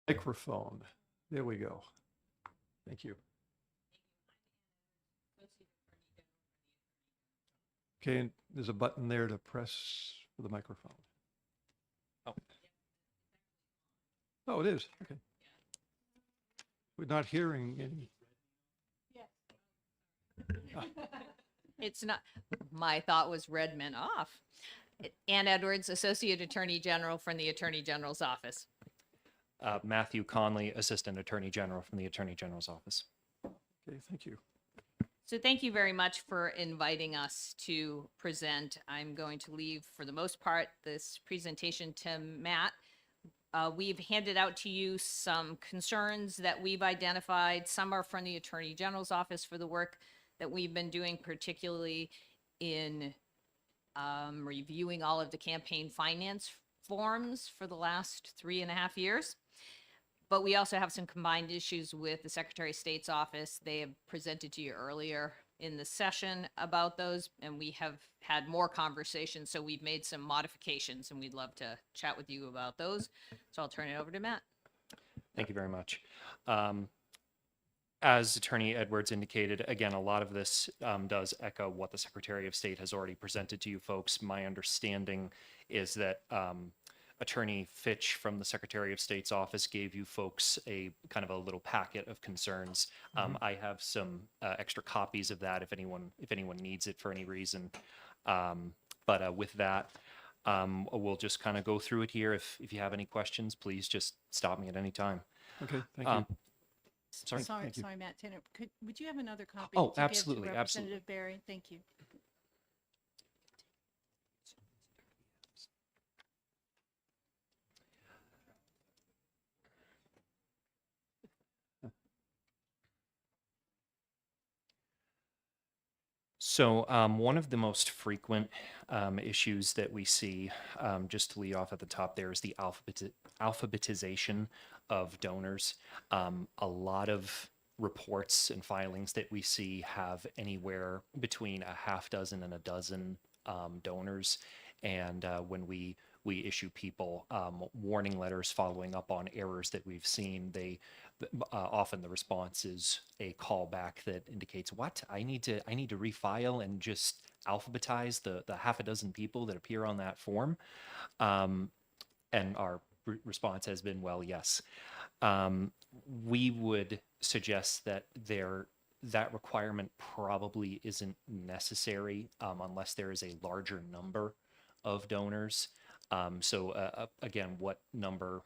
Microphone. There we go. Thank you. Okay, and there's a button there to press for the microphone. Oh. Oh, it is. Okay. We're not hearing any. It's not, my thought was red meant off. Ann Edwards, Associate Attorney General from the Attorney General's office. Matthew Conley, Assistant Attorney General from the Attorney General's office. Okay, thank you. So thank you very much for inviting us to present. I'm going to leave, for the most part, this presentation to Matt. We've handed out to you some concerns that we've identified. Some are from the Attorney General's office for the work that we've been doing, particularly in reviewing all of the campaign finance forms for the last 3.5 years. But we also have some combined issues with the Secretary of State's office. They have presented to you earlier in the session about those, and we have had more conversations. So we've made some modifications, and we'd love to chat with you about those. So I'll turn it over to Matt. Thank you very much. As Attorney Edwards indicated, again, a lot of this does echo what the Secretary of State has already presented to you folks. My understanding is that Attorney Fitch from the Secretary of State's office gave you folks a kind of a little packet of concerns. I have some extra copies of that if anyone needs it for any reason. But with that, we'll just kind of go through it here. If you have any questions, please just stop me at any time. Okay, thank you. Sorry. Thank you. Sorry, Matt Tanner. Would you have another copy? Oh, to give to absolutely, Representative Barry? Thank you. So one of the most frequent issues that we see, just to lead off at the top there, is the alphabetization of donors. A lot of reports and filings that we see have anywhere between a half dozen and a dozen donors. And when we issue people warning letters following up on errors that we've seen, often the response is a callback that indicates, what, I need to refile and just alphabetize the half a dozen people that appear on that form. And our response has been, well, yes. We would suggest that that requirement probably isn't necessary unless there is a larger number of donors. So again, what number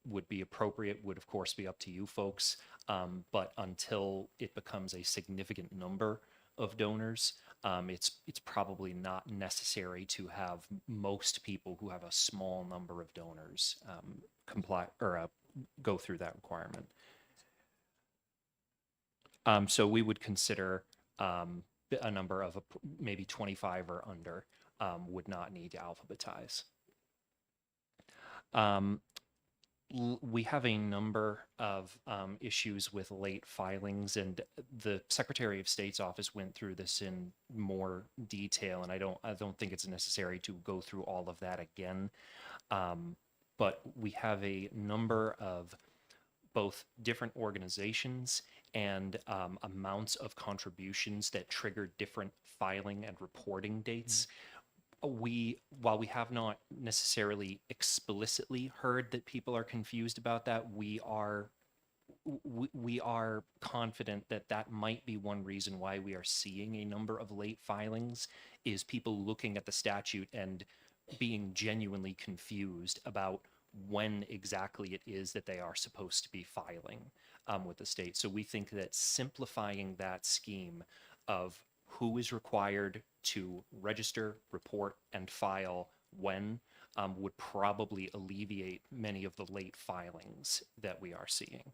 would be appropriate would of course be up to you folks. But until it becomes a significant number of donors, it's probably not necessary to have most people who have a small number of donors comply or go through that requirement. So we would consider a number of maybe 25 or under would not need to alphabetize. We have a number of issues with late filings, and the Secretary of State's office went through this in more detail, and I don't think it's necessary to go through all of that again. But we have a number of both different organizations and amounts of contributions that trigger different filing and reporting dates. While we have not necessarily explicitly heard that people are confused about that, we are confident that that might be one reason why we are seeing a number of late filings, is people looking at the statute and being genuinely confused about when exactly it is that they are supposed to be filing with the state. So we think that simplifying that scheme of who is required to register, report, and file when would probably alleviate many of the late filings that we are seeing.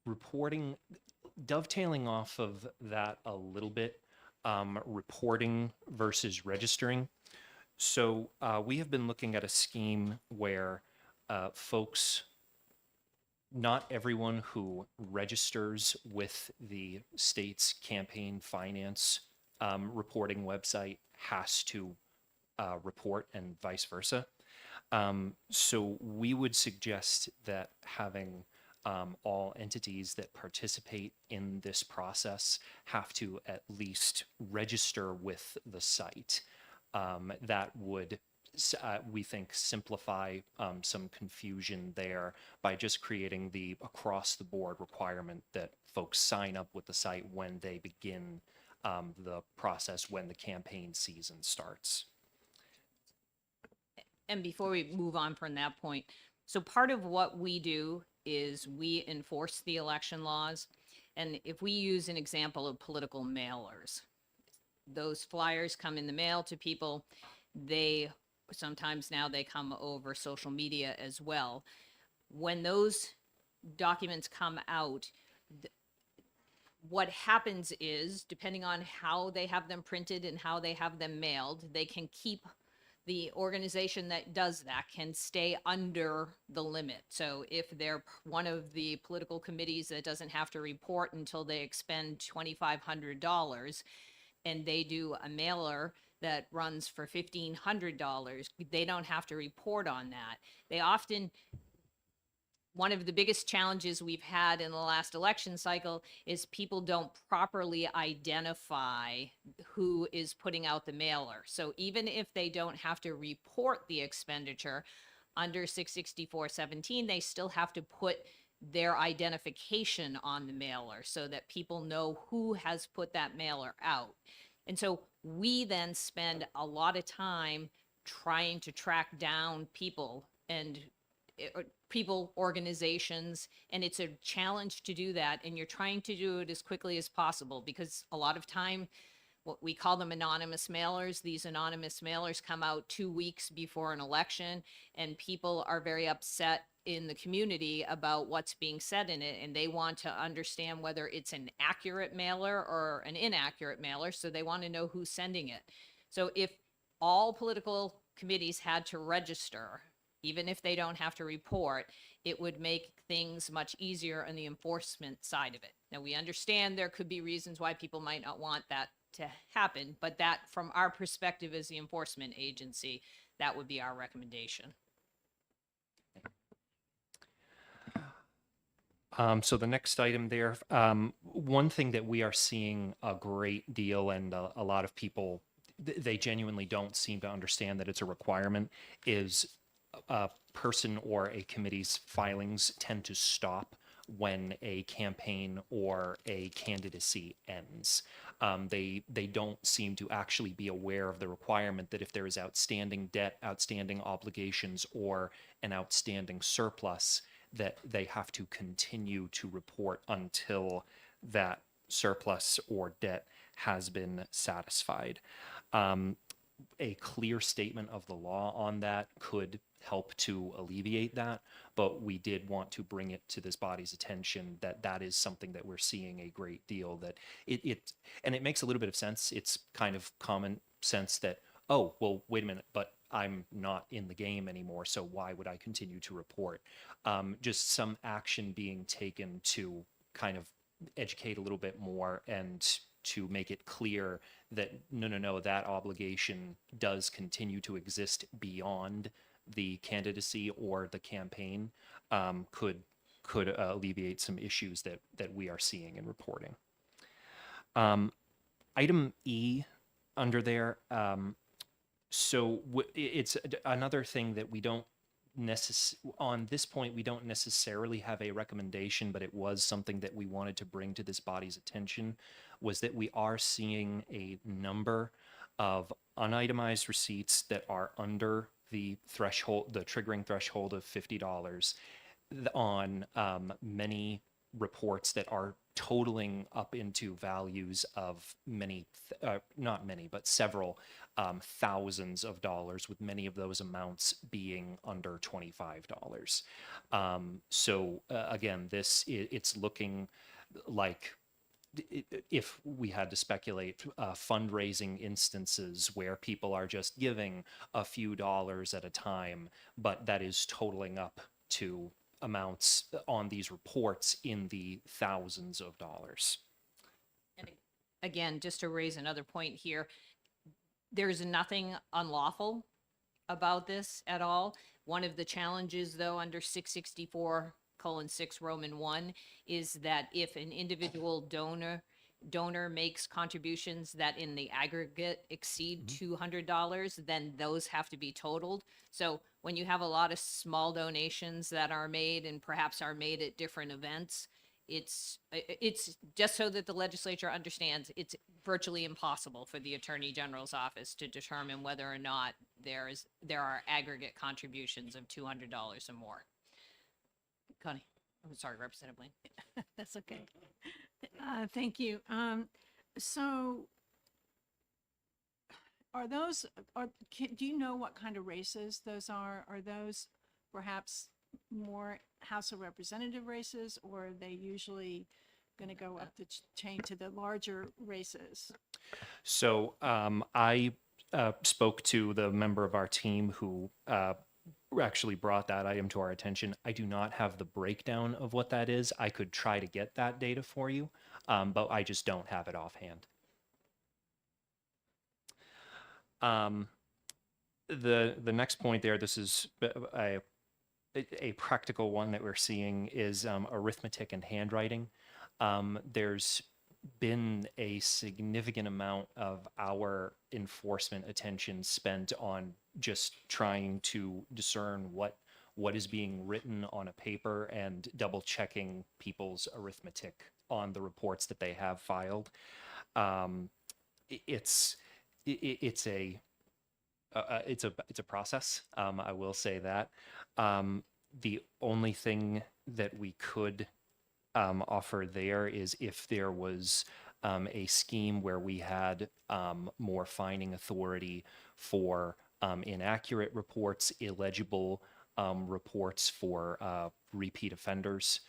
Reporting, dovetailing off of that a little bit, reporting versus registering. So we have been looking at a scheme where folks, not everyone who registers with the state's campaign finance reporting website has to report, and vice versa. So we would suggest that having all entities that participate in this process have to at least register with the site. That would, we think, simplify some confusion there by just creating the across the board requirement that folks sign up with the site when they begin the process, when the campaign season starts. And before we move on from that point, so part of what we do is we enforce the election laws. And if we use an example of political mailers, those flyers come in the mail to people. They sometimes now they come over social media as well. When those documents come out, what happens is, depending on how they have them printed and how they have them mailed, they can keep the organization that does that can stay under the limit. So if they're one of the political committees that doesn't have to report until they expend $2,500 and they do a mailer that runs for $1,500, they don't have to report on that. They often, one of the biggest challenges we've had in the last election cycle is people don't properly identify who is putting out the mailer. So even if they don't have to report the expenditure under 664-17, they still have to put their identification on the mailer so that people know who has put that mailer out. And so we then spend a lot of time trying to track down people and people, organizations, and it's a challenge to do that. And you're trying to do it as quickly as possible because a lot of time, what we call them anonymous mailers, these anonymous mailers come out 2 weeks before an election, and people are very upset in the community about what's being said in it, and they want to understand whether it's an accurate mailer or an inaccurate mailer, so they want to know who's sending it. So if all political committees had to register, even if they don't have to report, it would make things much easier on the enforcement side of it. Now, we understand there could be reasons why people might not want that to happen, but that, from our perspective as the enforcement agency, that would be our recommendation. So the next item there, one thing that we are seeing a great deal, and a lot of people, they genuinely don't seem to understand that it's a requirement, is a person or a committee's filings tend to stop when a campaign or a candidacy ends. They don't seem to actually be aware of the requirement that if there is outstanding debt, outstanding obligations, or an outstanding surplus, that they have to continue to report until that surplus or debt has been satisfied. A clear statement of the law on that could help to alleviate that, but we did want to bring it to this body's attention that that is something that we're seeing a great deal, that and it makes a little bit of sense. It's kind of common sense that, oh, well, wait a minute, but I'm not in the game anymore, so why would I continue to report? Just some action being taken to kind of educate a little bit more and to make it clear that no, that obligation does continue to exist beyond the candidacy or the campaign, could alleviate some issues that we are seeing in reporting. Item E under there, so it's another thing that we don't on this point, we don't necessarily have a recommendation, but it was something that we wanted to bring to this body's attention, was that we are seeing a number of unitemized receipts that are under the threshold, the triggering threshold of $50 on many reports that are totaling up into values of many, not many, but several thousands of dollars, with many of those amounts being under $25. So again, it's looking like, if we had to speculate, fundraising instances where people are just giving a few dollars at a time, but that is totaling up to amounts on these reports in the thousands of dollars. And again, just to raise another point here, there's nothing unlawful about this at all. One of the challenges, though, under 664:6 Roman 1 is that if an individual donor makes contributions that in the aggregate exceed $200, then those have to be totaled. So when you have a lot of small donations that are made and perhaps are made at different events, it's just so that the legislature understands, it's virtually impossible for the Attorney General's office to determine whether or not there are aggregate contributions of $200 or more. Connie, I'm sorry, Representative Blaine. That's okay. Thank you. So do you know what kind of races those are? Are those perhaps more House of Representative races, or are they usually going to go up the chain to the larger races? So I spoke to the member of our team who actually brought that item to our attention. I do not have the breakdown of what that is. I could try to get that data for you, but I just don't have it offhand. The next point there, this is a practical one that we're seeing, is arithmetic and handwriting. There's been a significant amount of our enforcement attention spent on just trying to discern what is being written on a paper and double checking people's arithmetic on the reports that they have filed. It's a process. I will say that. The only thing that we could offer there is if there was a scheme where we had more fining authority for inaccurate reports, illegible reports for repeat offenders,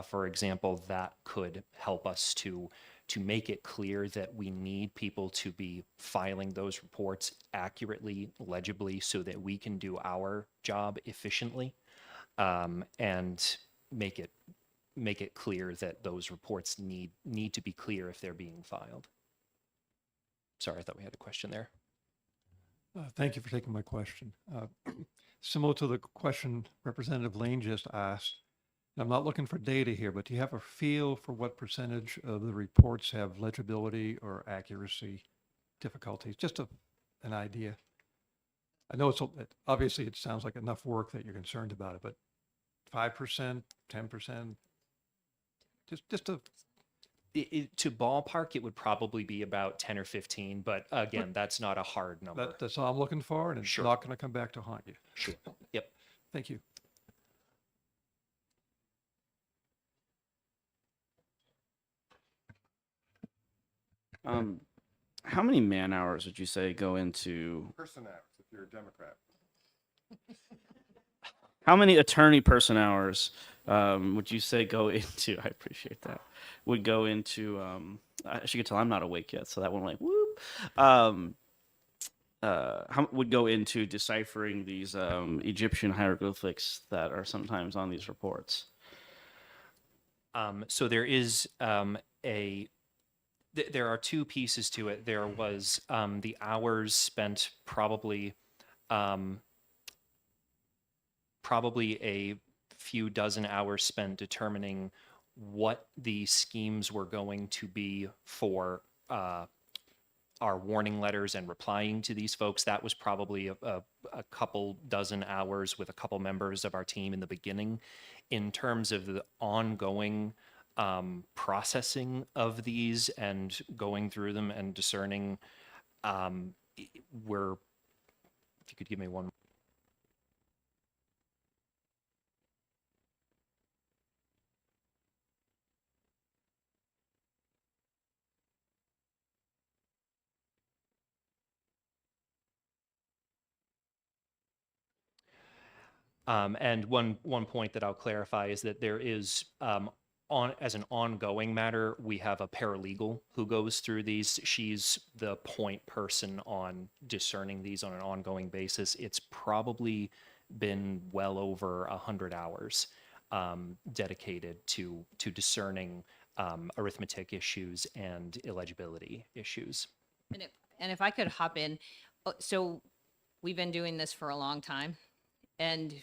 for example, that could help us to make it clear that we need people to be filing those reports accurately, legibly, so that we can do our job efficiently, and make it clear that those reports need to be clear if they're being filed. Sorry, I thought we had a question there. Thank you for taking my question. Similar to the question Representative Lane just asked, I'm not looking for data here, but do you have a feel for what percentage of the reports have legibility or accuracy difficulties? Just an idea. I know obviously it sounds like enough work that you're concerned about it, but 5%, 10%, just a. To ballpark, it would probably be about 10 or 15, but again, that's not a hard number. That's all I'm looking for, and it's Sure. not going to come back to haunt you. Sure. Yep. Thank you. How many man hours would you say go into? Person hours, if you're a Democrat. How many attorney person hours would you say go into? I appreciate that. Would go into. As you can tell, I'm not awake yet, so that one went whoop. How would go into deciphering these Egyptian hieroglyphics that are sometimes on these reports? So there is there are two pieces to it. There was the hours spent, probably a few dozen hours spent determining what the schemes were going to be for our warning letters and replying to these folks. That was probably a couple dozen hours with a couple members of our team in the beginning. In terms of the ongoing processing of these and going through them and discerning, if you could give me one. And one point that I'll clarify is that there is, as an ongoing matter, we have a paralegal who goes through these. She's the point person on discerning these on an ongoing basis. It's probably been well over 100 hours dedicated to discerning arithmetic issues and illegibility issues. And if I could hop in, so We've been doing this for a long time. And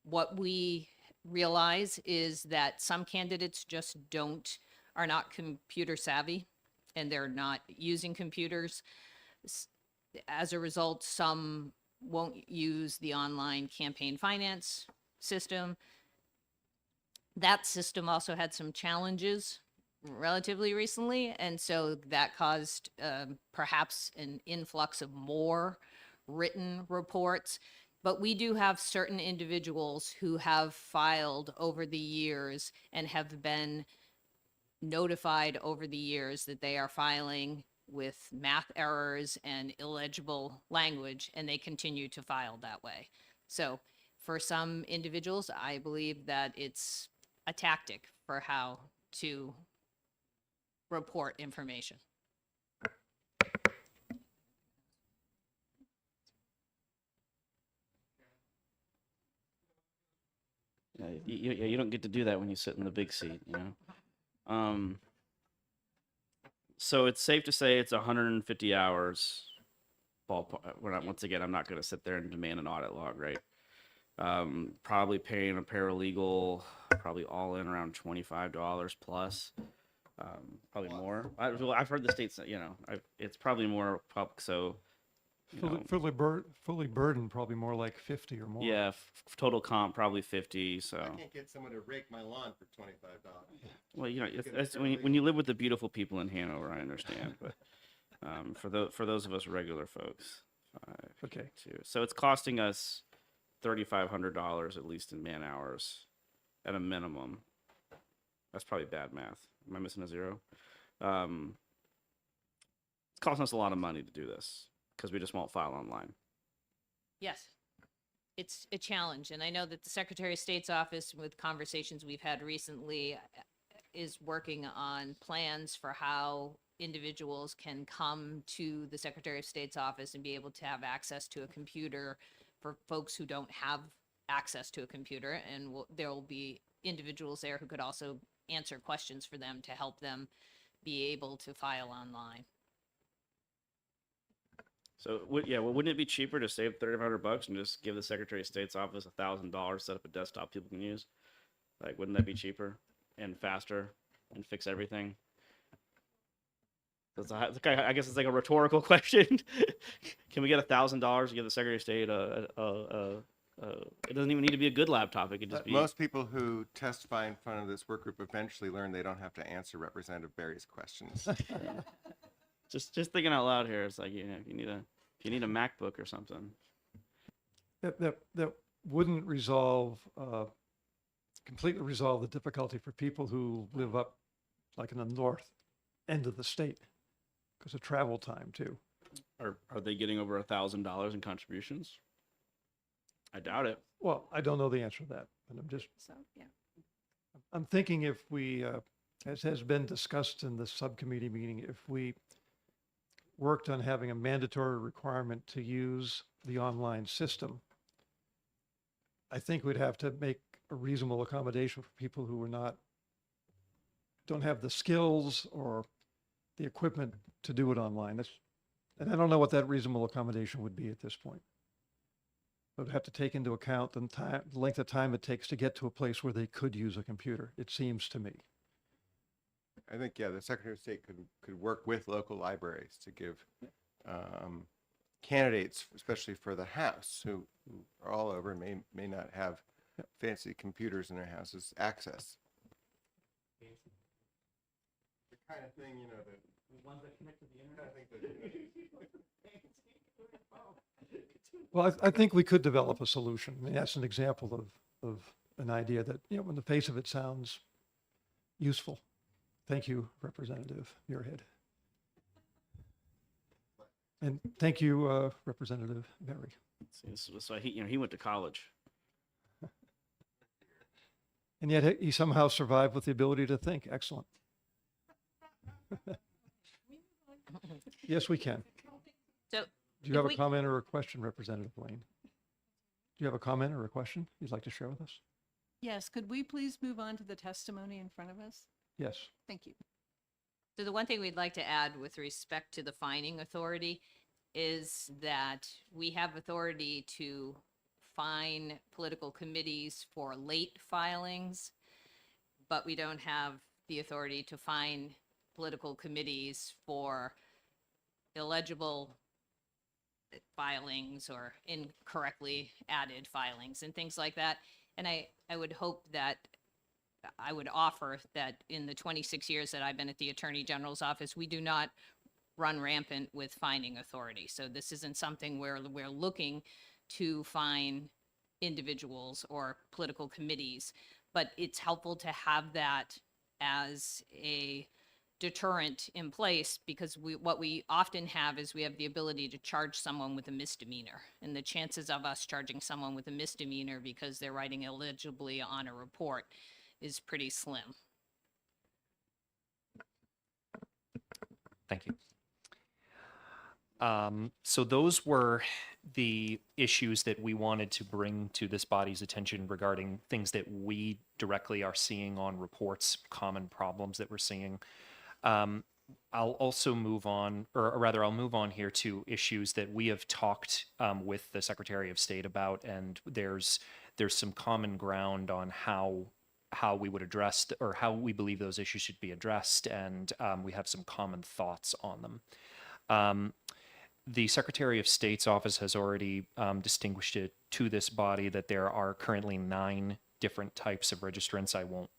what we realize is that some candidates just are not computer savvy and they're not using computers. As a result, some won't use the online campaign finance system. That system also had some challenges relatively recently, and so that caused perhaps an influx of more written reports. But we do have certain individuals who have filed over the years and have been notified over the years that they are filing with math errors and illegible language, and they continue to file that way. So for some individuals, I believe that it's a tactic for how to report information. Yeah, you don't get to do that when you sit in the big seat, you know. So it's safe to say it's 150 hours. We're not, once again, I'm not going to sit there and demand an audit log, right? Probably paying a paralegal, probably all in around $25 plus. Probably more. I've heard the states, you know, it's probably more public. So, you know, Fully burdened, probably more like 50 or more. yeah, total comp probably 50. So, I can't get someone to rake my lawn for $25. well, you know, that's when you live with the beautiful people in Hanover, I understand. But for those of us regular folks, Okay. so it's costing us $3,500 at least in man hours at a minimum. That's probably bad math. Am I missing a zero? It's costing us a lot of money to do this because we just won't file online. Yes, it's a challenge. And I know that the Secretary of State's office, with conversations we've had recently, is working on plans for how individuals can come to the Secretary of State's office and be able to have access to a computer for folks who don't have access to a computer. And there will be individuals there who could also answer questions for them to help them be able to file online. So, well, wouldn't it be cheaper to save $3,500 and just give the Secretary of State's office $1,000, set up a desktop people can use? Like, wouldn't that be cheaper and faster and fix everything? I guess it's like a rhetorical question. Can we get $1,000 to give the Secretary of State it doesn't even need to be a good laptop. It could just But be. most people who testify in front of this work group eventually learn they don't have to answer Representative Barry's questions. Just thinking out loud here. It's like, you know, if you need a MacBook or something. That wouldn't completely resolve the difficulty for people who live up like in the north end of the state because of travel time too. Are they getting over $1,000 in contributions? I doubt it. Well, I don't know the answer to that, but So, yeah. I'm thinking if we, as has been discussed in the subcommittee meeting, if we worked on having a mandatory requirement to use the online system, I think we'd have to make a reasonable accommodation for people who don't have the skills or the equipment to do it online. And I don't know what that reasonable accommodation would be at this point. But would have to take into account the length of time it takes to get to a place where they could use a computer, it seems to me. I think, yeah, the Secretary of State could work with local libraries to give candidates, especially for the House, who are all over and may not have fancy computers in their houses, access. The kind of thing, you know, the ones that connect to the internet. Well, I think we could develop a solution. I mean, that's an example of an idea that, you know, on the face of it sounds useful. Thank you, Representative Muirhead. And thank you, Representative Berry. So he went to college. And yet he somehow survived with the ability to think. Excellent. Yes, we can. So Do you have If a we- comment or a question, Representative Lane? Do you have a comment or a question you'd like to share with us? Yes, could we please move on to the testimony in front of us? Yes. Thank you. So the one thing we'd like to add with respect to the fining authority, is that we have authority to fine political committees for late filings, but we don't have the authority to fine political committees for illegible filings or incorrectly added filings and things like that. And I would hope that, I would offer that in the 26 years that I've been at the Attorney General's office, we do not run rampant with fining authority. So this isn't something where we're looking to fine individuals or political committees, but it's helpful to have that as a deterrent in place, because what we often have is we have the ability to charge someone with a misdemeanor, and the chances of us charging someone with a misdemeanor because they're writing illegibly on a report is pretty slim. Thank you. So those were the issues that we wanted to bring to this body's attention regarding things that we directly are seeing on reports, common problems that we're seeing. I'll also move on, or rather I'll move on here to issues that we have talked with the Secretary of State about, and there's some common ground on how we would address, or how we believe those issues should be addressed, and we have some common thoughts on them. The Secretary of State's office has already distinguished it to this body that there are currently 9 different types of registrants. I won't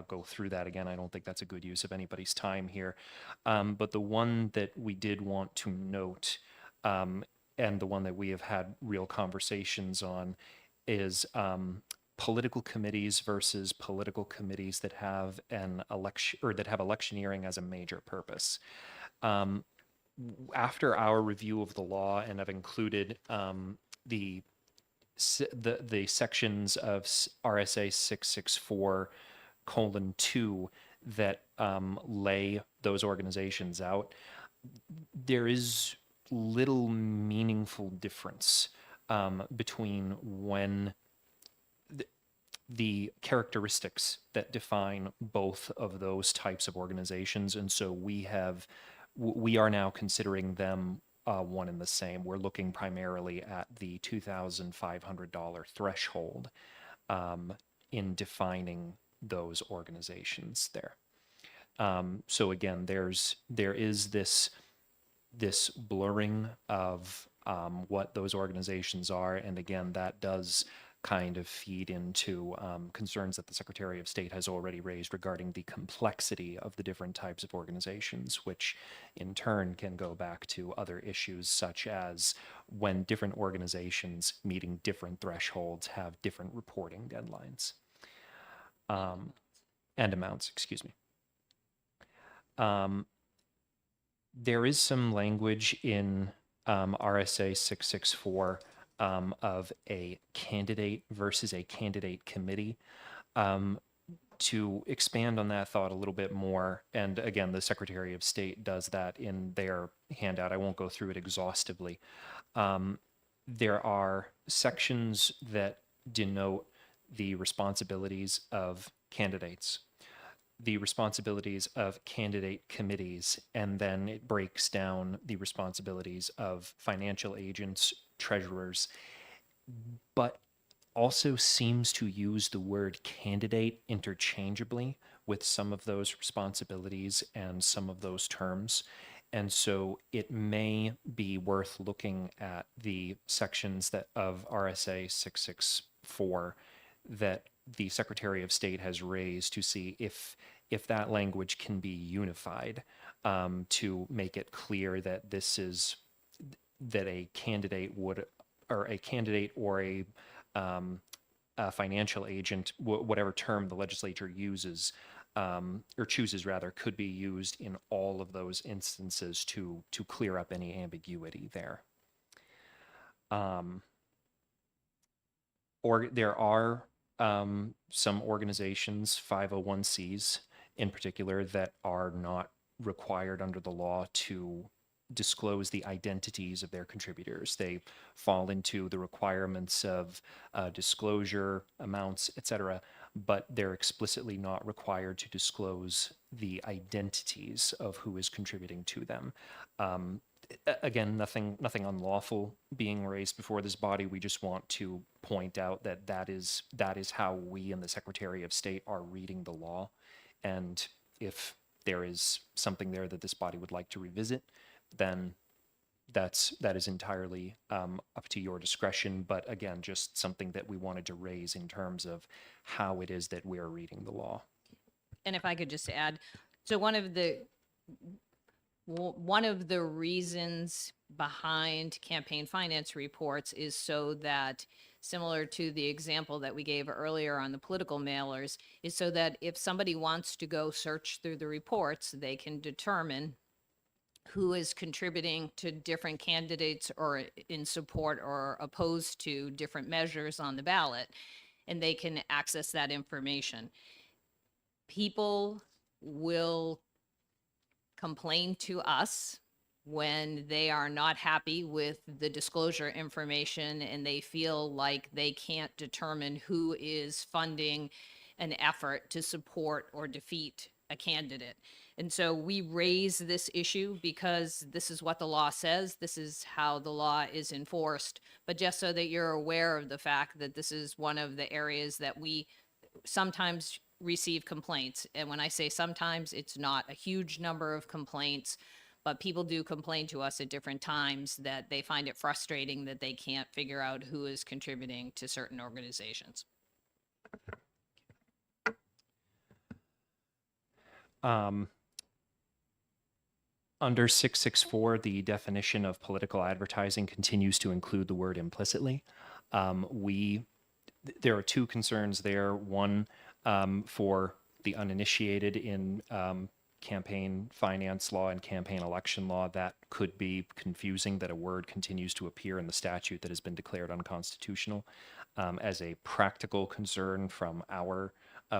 go through that again. I don't think that's a good use of anybody's time here. But the one that we did want to note, and the one that we have had real conversations on, is political committees versus political committees that have an election, or that have electioneering as a major purpose. After our review of the law, and I've included the sections of RSA 664:2 that lay those organizations out, there is little meaningful difference between when the characteristics that define both of those types of organizations, and so we are now considering them one and the same. We're looking primarily at the $2,500 threshold in defining those organizations there. So again, there is this blurring of what those organizations are, and again, that does kind of feed into concerns that the Secretary of State has already raised regarding the complexity of the different types of organizations, which in turn can go back to other issues such as when different organizations meeting different thresholds have different reporting deadlines and amounts, excuse me. There is some language in RSA 664 of a candidate versus a candidate committee. To expand on that thought a little bit more, and again, the Secretary of State does that in their handout. I won't go through it exhaustively. There are sections that denote the responsibilities of candidates, the responsibilities of candidate committees, and then it breaks down the responsibilities of financial agents, treasurers, but also seems to use the word candidate interchangeably with some of those responsibilities and some of those terms. And so it may be worth looking at the sections of RSA 664 that the Secretary of State has raised to see if that language can be unified to make it clear that that a candidate would, or a candidate or a financial agent, whatever term the legislature uses or chooses rather, could be used in all of those instances to clear up any ambiguity there. Or there are some organizations, 501(c)s in particular, that are not required under the law to disclose the identities of their contributors. They fall into the requirements of disclosure, amounts, etc., but they're explicitly not required to disclose the identities of who is contributing to them. Again, nothing unlawful being raised before this body. We just want to point out that that is how we in the Secretary of State are reading the law. And if there is something there that this body would like to revisit, then that is entirely up to your discretion. But again, just something that we wanted to raise in terms of how it is that we're reading the law. And if I could just add, so one of the reasons behind campaign finance reports is so that, similar to the example that we gave earlier on the political mailers, is so that if somebody wants to go search through the reports, they can determine who is contributing to different candidates or in support or opposed to different measures on the ballot, and they can access that information. People will complain to us when they are not happy with the disclosure information and they feel like they can't determine who is funding an effort to support or defeat a candidate. And so we raise this issue because this is what the law says. This is how the law is enforced. But just so that you're aware of the fact that this is one of the areas that we sometimes receive complaints. And when I say sometimes, it's not a huge number of complaints, but people do complain to us at different times that they find it frustrating that they can't figure out who is contributing to certain organizations. Under 664, the definition of political advertising continues to include the word implicitly. There are two concerns there. One, for the uninitiated in campaign finance law and campaign election law, that could be confusing that a word continues to appear in the statute that has been declared unconstitutional. As a practical concern from our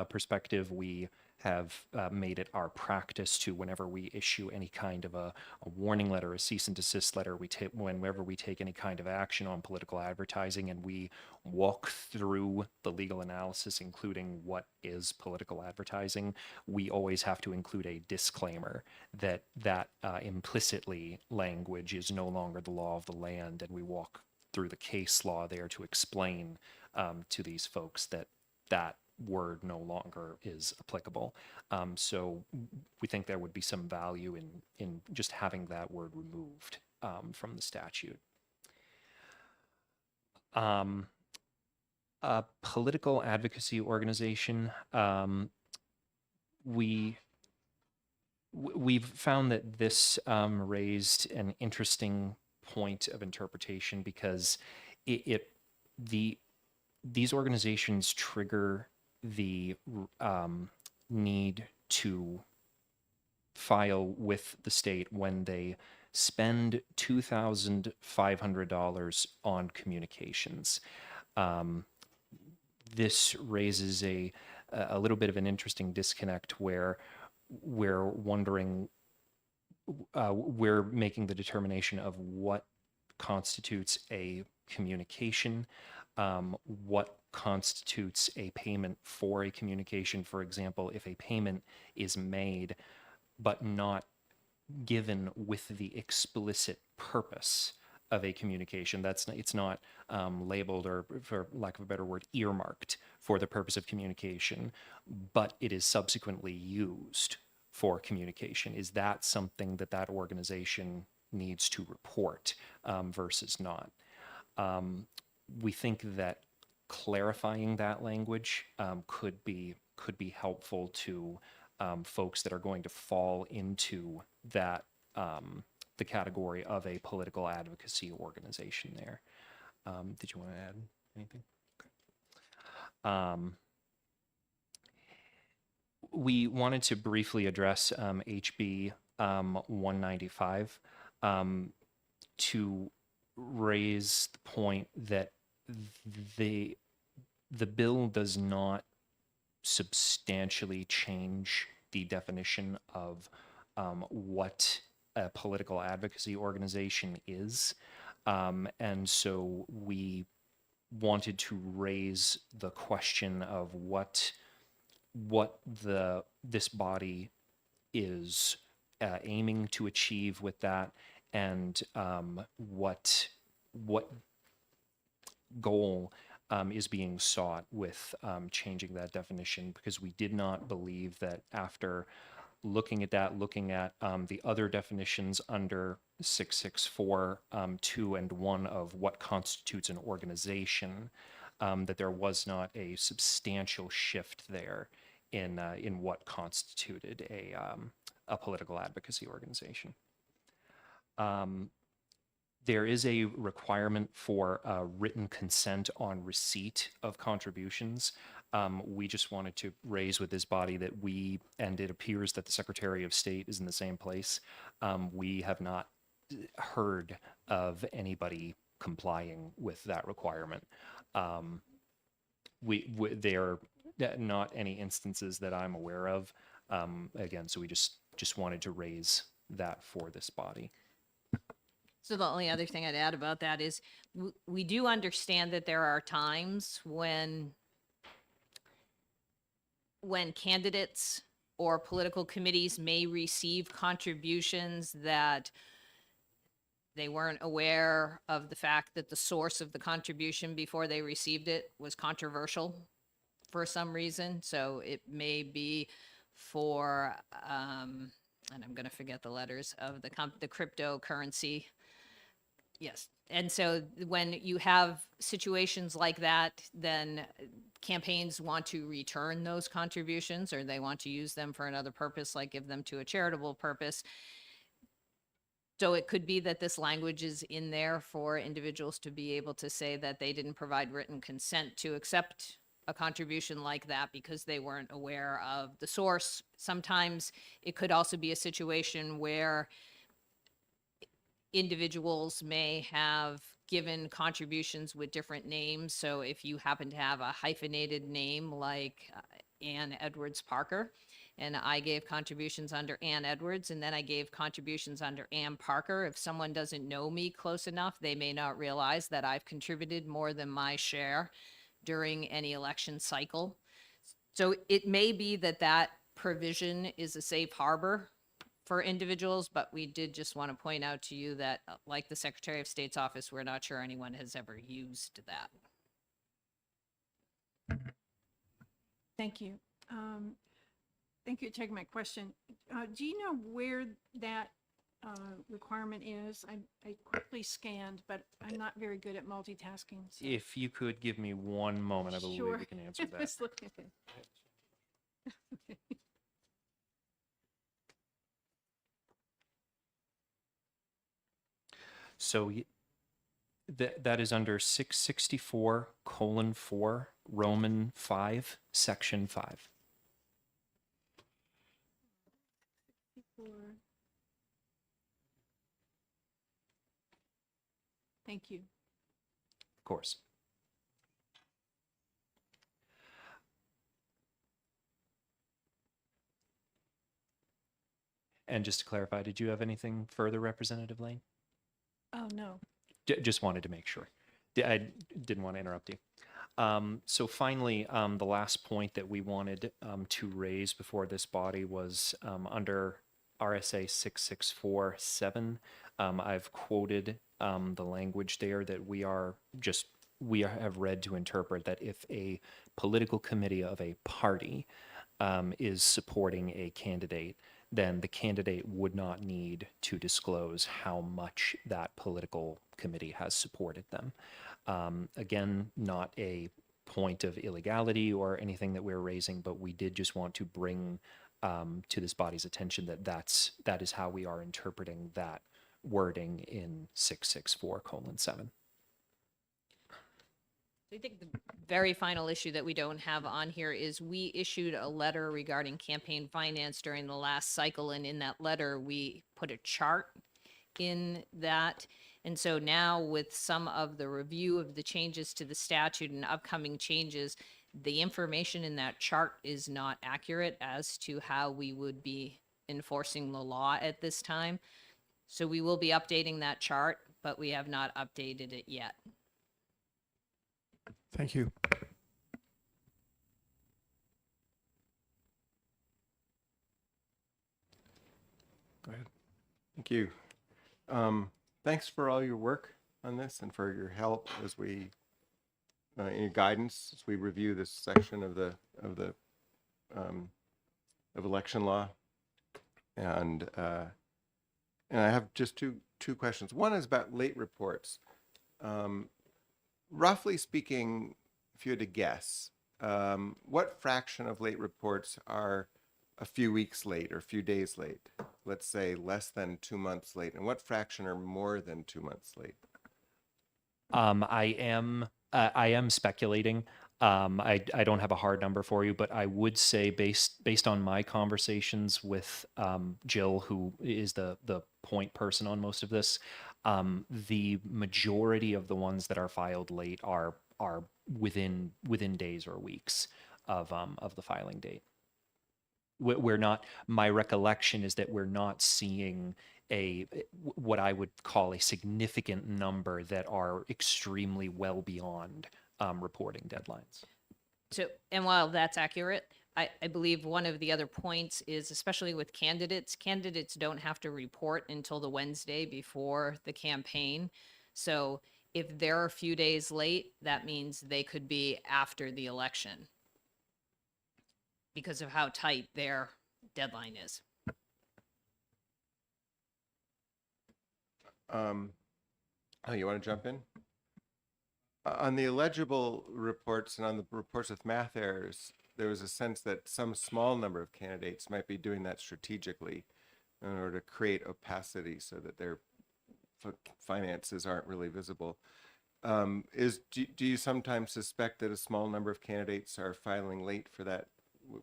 perspective, we have made it our practice to, whenever we issue any kind of a warning letter, a cease and desist letter, whenever we take any kind of action on political advertising, and we walk through the legal analysis, including what is political advertising, we always have to include a disclaimer that implicitly language is no longer the law of the land, and we walk through the case law there to explain to these folks that word no longer is applicable. So we think there would be some value in just having that word removed from the statute. A political advocacy organization, we've found that this raised an interesting point of interpretation because these organizations trigger the need to file with the state when they spend $2,500 on communications. This raises a little bit of an interesting disconnect where we're wondering, we're making the determination of what constitutes a communication, what constitutes a payment for a communication. For example, if a payment is made but not given with the explicit purpose of a communication, it's not labeled, or for lack of a better word, earmarked for the purpose of communication, but it is subsequently used for communication. Is that something that organization needs to report versus not? We think that clarifying that language could be helpful to folks that are going to fall into that the category of a political advocacy organization there. Did you want to add anything? Okay. We wanted to briefly address HB 195 to raise the point that the bill does not substantially change the definition of what a political advocacy organization is. And so we wanted to raise the question of what this body is aiming to achieve with that, and what goal is being sought with changing that definition, because we did not believe that after looking at that, looking at the other definitions under 664, 2 and 1 of what constitutes an organization, that there was not a substantial shift there in what constituted a political advocacy organization. There is a requirement for written consent on receipt of contributions. We just wanted to raise with this body that and it appears that the Secretary of State is in the same place. We have not heard of anybody complying with that requirement. There are not any instances that I'm aware of. Again, so we just wanted to raise that for this body. So the only other thing I'd add about that is we do understand that there are times when candidates or political committees may receive contributions that they weren't aware of the fact that the source of the contribution before they received it was controversial for some reason. So it may be for, and I'm going to forget the letters of the cryptocurrency. Yes. And so when you have situations like that, then campaigns want to return those contributions, or they want to use them for another purpose, like give them to a charitable purpose. So it could be that this language is in there for individuals to be able to say that they didn't provide written consent to accept a contribution like that because they weren't aware of the source. Sometimes it could also be a situation where individuals may have given contributions with different names. So if you happen to have a hyphenated name like Ann Edwards Parker, and I gave contributions under Ann Edwards, and then I gave contributions under Ann Parker, if someone doesn't know me close enough, they may not realize that I've contributed more than my share during any election cycle. So it may be that that provision is a safe harbor for individuals, but we did just want to point out to you that, like the Secretary of State's office, we're not sure anyone has ever used that. Thank you. Thank you for taking my question. Do you know where that requirement is? I quickly scanned, but I'm not very good at multitasking. So. If you could give me one moment, I believe Sure. we can answer that. Just looking at it. So that is under 664:4, Roman 5, Section 5. Thank you. Of course. And just to clarify, did you have anything further, Representative Lane? Oh, no. Just wanted to make sure. I didn't want to interrupt you. So finally, the last point that we wanted to raise before this body was under RSA 664(7). I've quoted the language there that we have read to interpret that if a political committee of a party is supporting a candidate, then the candidate would not need to disclose how much that political committee has supported them. Again, not a point of illegality or anything that we're raising, but we did just want to bring to this body's attention that that is how we are interpreting that wording in 664:7. I think the very final issue that we don't have on here is we issued a letter regarding campaign finance during the last cycle. And in that letter, we put a chart in that. And so now with some of the review of the changes to the statute and upcoming changes, the information in that chart is not accurate as to how we would be enforcing the law at this time. So we will be updating that chart, but we have not updated it yet. Thank you. Go ahead. Thank you. Thanks for all your work on this and for your help as we, and your guidance as we review this section of of election law. And I have just two questions. One is about late reports. Roughly speaking, if you had to guess, what fraction of late reports are a few weeks late or a few days late? Let's say less than 2 months late. And what fraction are more than 2 months late? I am speculating. I don't have a hard number for you, but I would say based on my conversations with Jill, who is the point person on most of this, the majority of the ones that are filed late are within days or weeks of the filing date. We're not. My recollection is that we're not seeing what I would call a significant number that are extremely well beyond reporting deadlines. So, and while that's accurate, I believe one of the other points is, especially with candidates don't have to report until the Wednesday before the campaign. So if they're a few days late, that means they could be after the election because of how tight their deadline is. Oh, you want to jump in? On the illegible reports and on the reports with math errors, there was a sense that some small number of candidates might be doing that strategically in order to create opacity so that their finances aren't really visible. Do you sometimes suspect that a small number of candidates are filing late for that,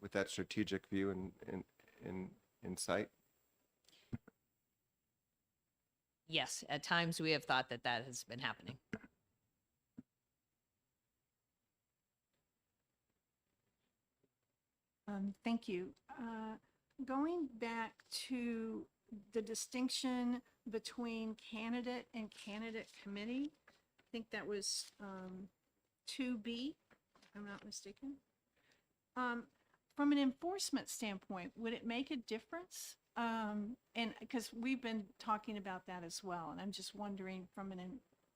with that strategic view in sight? Yes, at times we have thought that that has been happening. Thank you. Going back to the distinction between candidate and candidate committee, I think that was 2B, if I'm not mistaken. From an enforcement standpoint, would it make a difference? And because we've been talking about that as well, and I'm just wondering from an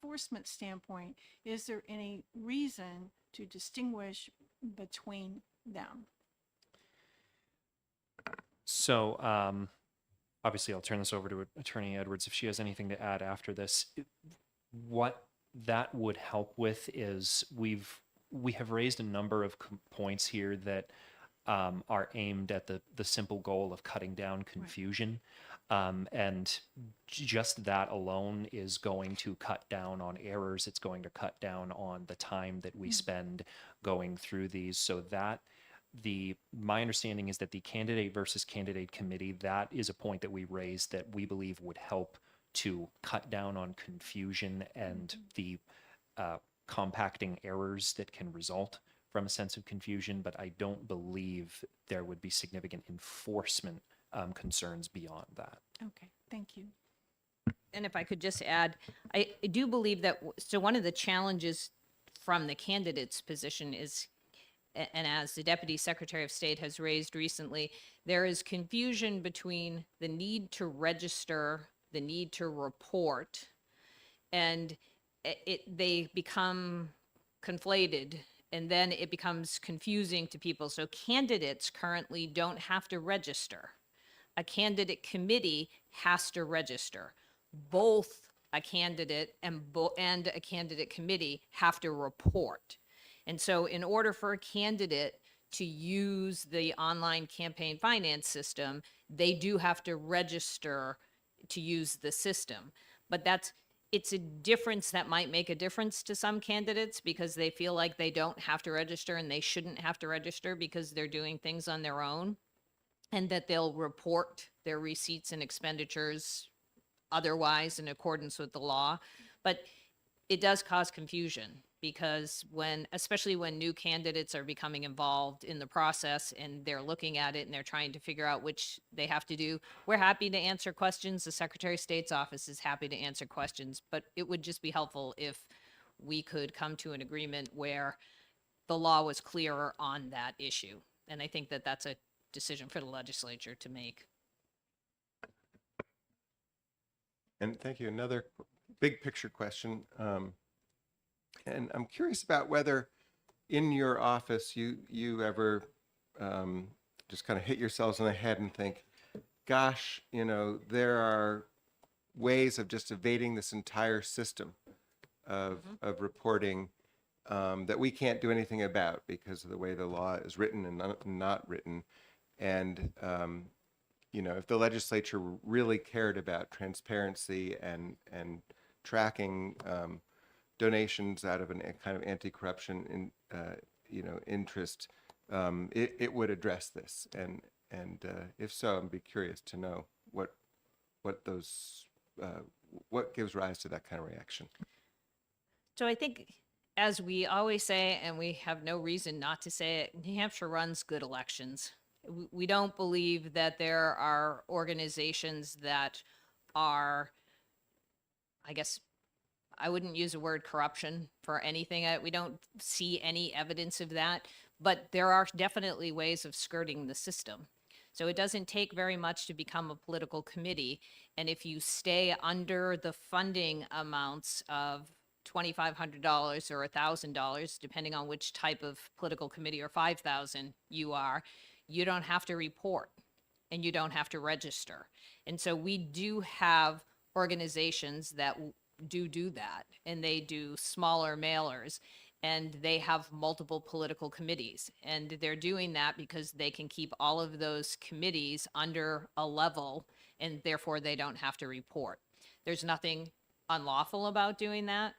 enforcement standpoint, is there any reason to distinguish between them? So obviously, I'll turn this over to Attorney Edwards if she has anything to add after this. What that would help with is we have raised a number of points here that are aimed at the simple goal of cutting down confusion. And just that alone is going to cut down on errors. It's going to cut down on the time that we spend going through these, so that my understanding is that the candidate versus candidate committee, that is a point that we raised that we believe would help to cut down on confusion and the compacting errors that can result from a sense of confusion. But I don't believe there would be significant enforcement concerns beyond that. Okay, thank you. And if I could just add, I do believe that, so one of the challenges from the candidate's position is, and as the Deputy Secretary of State has raised recently, there is confusion between the need to register, the need to report, and they become conflated, and then it becomes confusing to people. So candidates currently don't have to register. A candidate committee has to register. Both a candidate and a candidate committee have to report. And so in order for a candidate to use the online campaign finance system, they do have to register to use the system. But it's a difference that might make a difference to some candidates because they feel like they don't have to register and they shouldn't have to register because they're doing things on their own, and that they'll report their receipts and expenditures otherwise in accordance with the law. But it does cause confusion because especially when new candidates are becoming involved in the process and they're looking at it and they're trying to figure out which they have to do, we're happy to answer questions. The Secretary of State's office is happy to answer questions, but it would just be helpful if we could come to an agreement where the law was clearer on that issue. And I think that that's a decision for the legislature to make. And thank you. Another big picture question. And I'm curious about whether in your office you ever just kind of hit yourselves in the head and think, gosh, there are ways of just evading this entire system of reporting that we can't do anything about because of the way the law is written and not written. And if the legislature really cared about transparency and tracking donations out of a kind of anti-corruption interest, it would address this. And if so, I'd be curious to know what gives rise to that kind of reaction. So I think, as we always say, and we have no reason not to say it, New Hampshire runs good elections. We don't believe that there are organizations that are, I guess, I wouldn't use the word corruption for anything. We don't see any evidence of that, but there are definitely ways of skirting the system. So it doesn't take very much to become a political committee. And if you stay under the funding amounts of $2,500 or $1,000, depending on which type of political committee, or $5,000 you are, you don't have to report and you don't have to register. And so we do have organizations that do that, and they do smaller mailers, and they have multiple political committees, and they're doing that because they can keep all of those committees under a level, and therefore they don't have to report. There's nothing unlawful about doing that,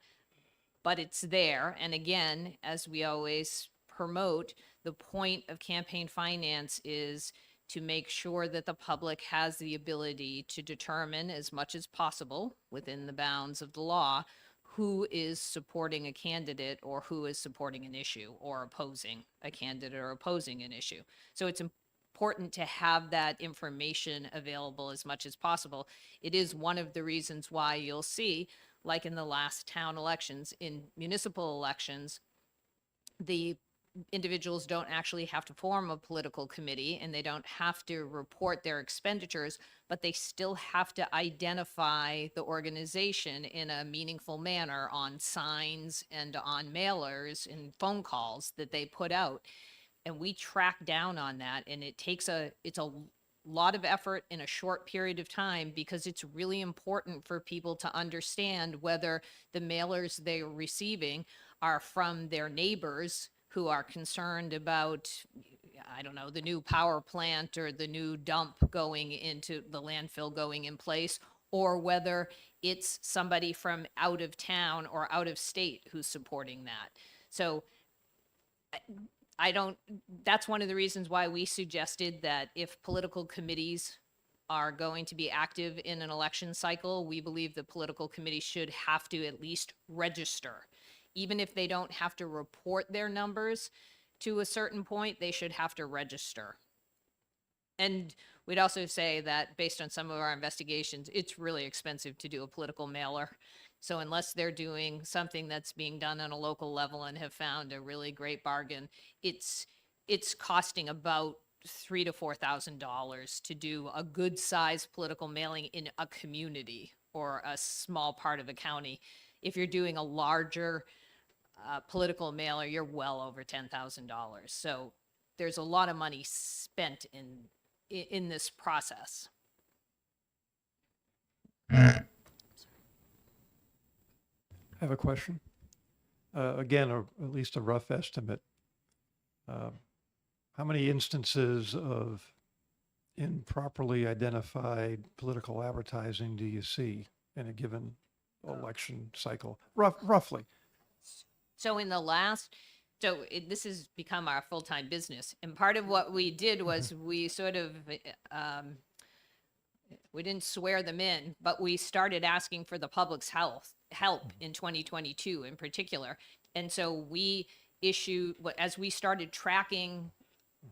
but it's there. And again, as we always promote, the point of campaign finance is to make sure that the public has the ability to determine as much as possible within the bounds of the law who is supporting a candidate or who is supporting an issue or opposing a candidate or opposing an issue. So it's important to have that information available as much as possible. It is one of the reasons why you'll see, like in the last town elections, in municipal elections, the individuals don't actually have to form a political committee and they don't have to report their expenditures, but they still have to identify the organization in a meaningful manner on signs and on mailers and phone calls that they put out. And we track down on that, and it's a lot of effort in a short period of time, because it's really important for people to understand whether the mailers they're receiving are from their neighbors who are concerned about, I don't know, the new power plant or the new dump going into the landfill going in place, or whether it's somebody from out of town or out of state who's supporting that. So that's one of the reasons why we suggested that if political committees are going to be active in an election cycle, we believe the political committee should have to at least register. Even if they don't have to report their numbers to a certain point, they should have to register. And we'd also say that based on some of our investigations, it's really expensive to do a political mailer. So unless they're doing something that's being done on a local level and have found a really great bargain, it's costing about $3,000 to $4,000 to do a good sized political mailing in a community or a small part of a county. If you're doing a larger political mailer, you're well over $10,000. So there's a lot of money spent in this process. I have a question. Again, or at least a rough estimate. How many instances of improperly identified political advertising do you see in a given election cycle, roughly? So this has become our full-time business. And part of what we did was we sort of, we didn't swear them in, but we started asking for the public's help in 2022 in particular. And so we as we started tracking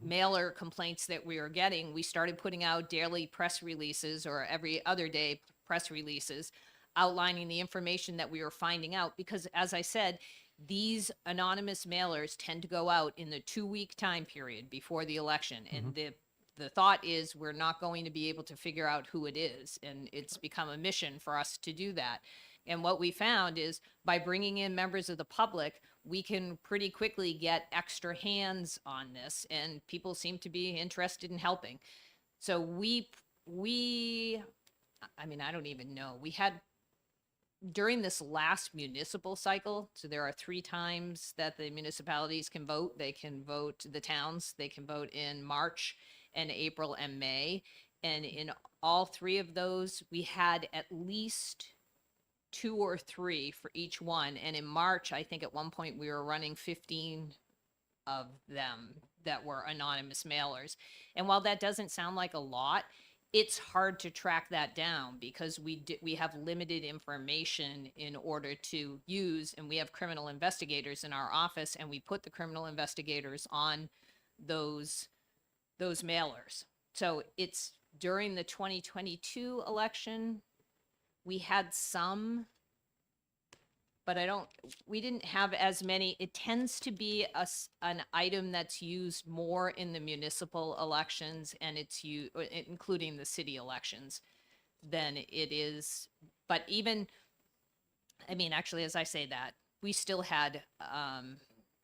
mailer complaints that we were getting, we started putting out daily press releases or every other day press releases outlining the information that we were finding out. Because as I said, these anonymous mailers tend to go out in the 2-week time period before the election. And the the thought is we're not going to be able to figure out who it is. And it's become a mission for us to do that. And what we found is by bringing in members of the public, we can pretty quickly get extra hands on this, and people seem to be interested in helping. So I mean, I don't even know. We had during this last municipal cycle, so there are 3 times that the municipalities can vote. They can vote, the towns, they can vote in March and April and May. And in all 3 of those, we had at least 2 or 3 for each one. And in March, I think at one point we were running 15 of them that were anonymous mailers. And while that doesn't sound like a lot, it's hard to track that down because we have limited information in order to use, and we have criminal investigators in our office, and we put the criminal investigators on those mailers. So it's during the 2022 election, we had some, but we didn't have as many. It tends to be an item that's used more in the municipal elections, and including the city elections, than it is. But even, I mean, actually, as I say that, we still had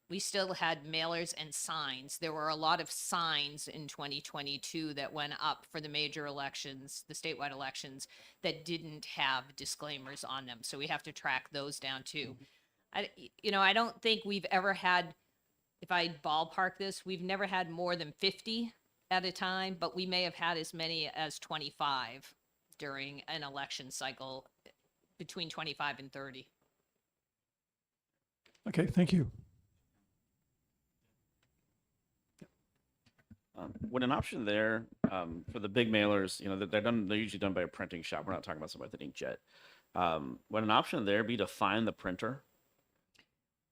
mailers and signs. There were a lot of signs in 2022 that went up for the major elections, the statewide elections, that didn't have disclaimers on them. So we have to track those down too. I don't think we've ever had, if I ballpark this, we've never had more than 50 at a time, but we may have had as many as 25 during an election cycle, between 25 and 30. Okay, thank you. When an option there for the big mailers, they're usually done by a printing shop. We're not talking about somebody with an inkjet. Would an option there be to find the printer?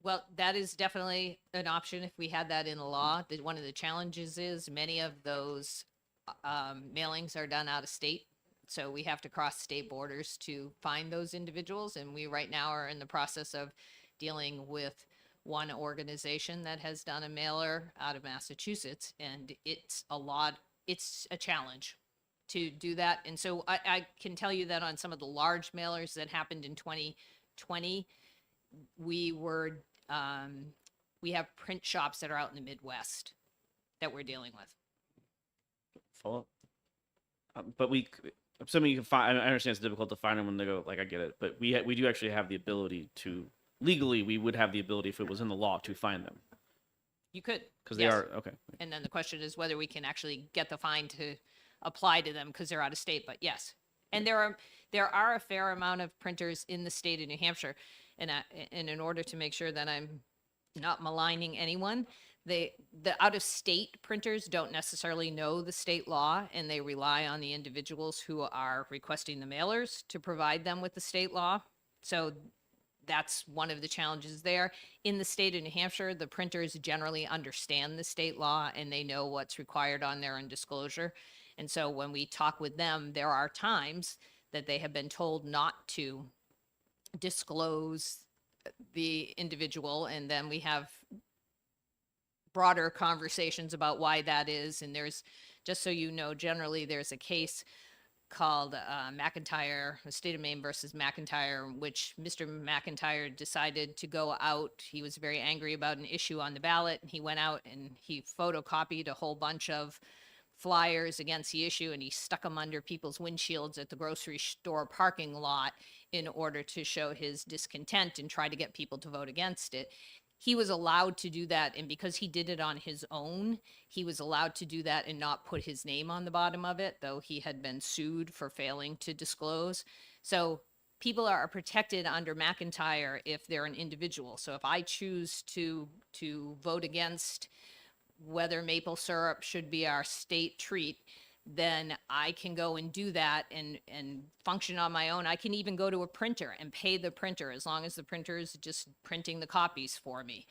Well, that is definitely an option if we had that in the law. One of the challenges is many of those mailings are done out of state. So we have to cross state borders to find those individuals. And we right now are in the process of dealing with one organization that has done a mailer out of Massachusetts. And it's a challenge to do that. And so I can tell you that on some of the large mailers that happened in 2020, we have print shops that are out in the Midwest that we're dealing with. Follow up? But assuming you can find, I understand it's difficult to find them when they go, like, I get it, but we do actually have the ability to, legally, we would have the ability, if it was in the law, to find them. You could. Because they yes. are, okay. And then the question is whether we can actually get the fine to apply to them because they're out of state, but yes. And there are a fair amount of printers in the state of New Hampshire. And in order to make sure that I'm not maligning anyone, the out-of-state printers don't necessarily know the state law, and they rely on the individuals who are requesting the mailers to provide them with the state law. So that's one of the challenges there. In the state of New Hampshire, the printers generally understand the state law, and they know what's required on there in disclosure. And so when we talk with them, there are times that they have been told not to disclose the individual, and then we have broader conversations about why that is. And there's, just so you know, generally there's a case called McIntyre, the state of Maine versus McIntyre, in which Mr. McIntyre decided to go out. He was very angry about an issue on the ballot, and he went out and he photocopied a whole bunch of flyers against the issue, and he stuck them under people's windshields at the grocery store parking lot in order to show his discontent and try to get people to vote against it. He was allowed to do that, and because he did it on his own, he was allowed to do that and not put his name on the bottom of it, though he had been sued for failing to disclose. So people are protected under McIntyre if they're an individual. So if I choose to vote against whether maple syrup should be our state treat, then I can go and do that and function on my own. I can even go to a printer and pay the printer as long as the printer is just printing the copies for me.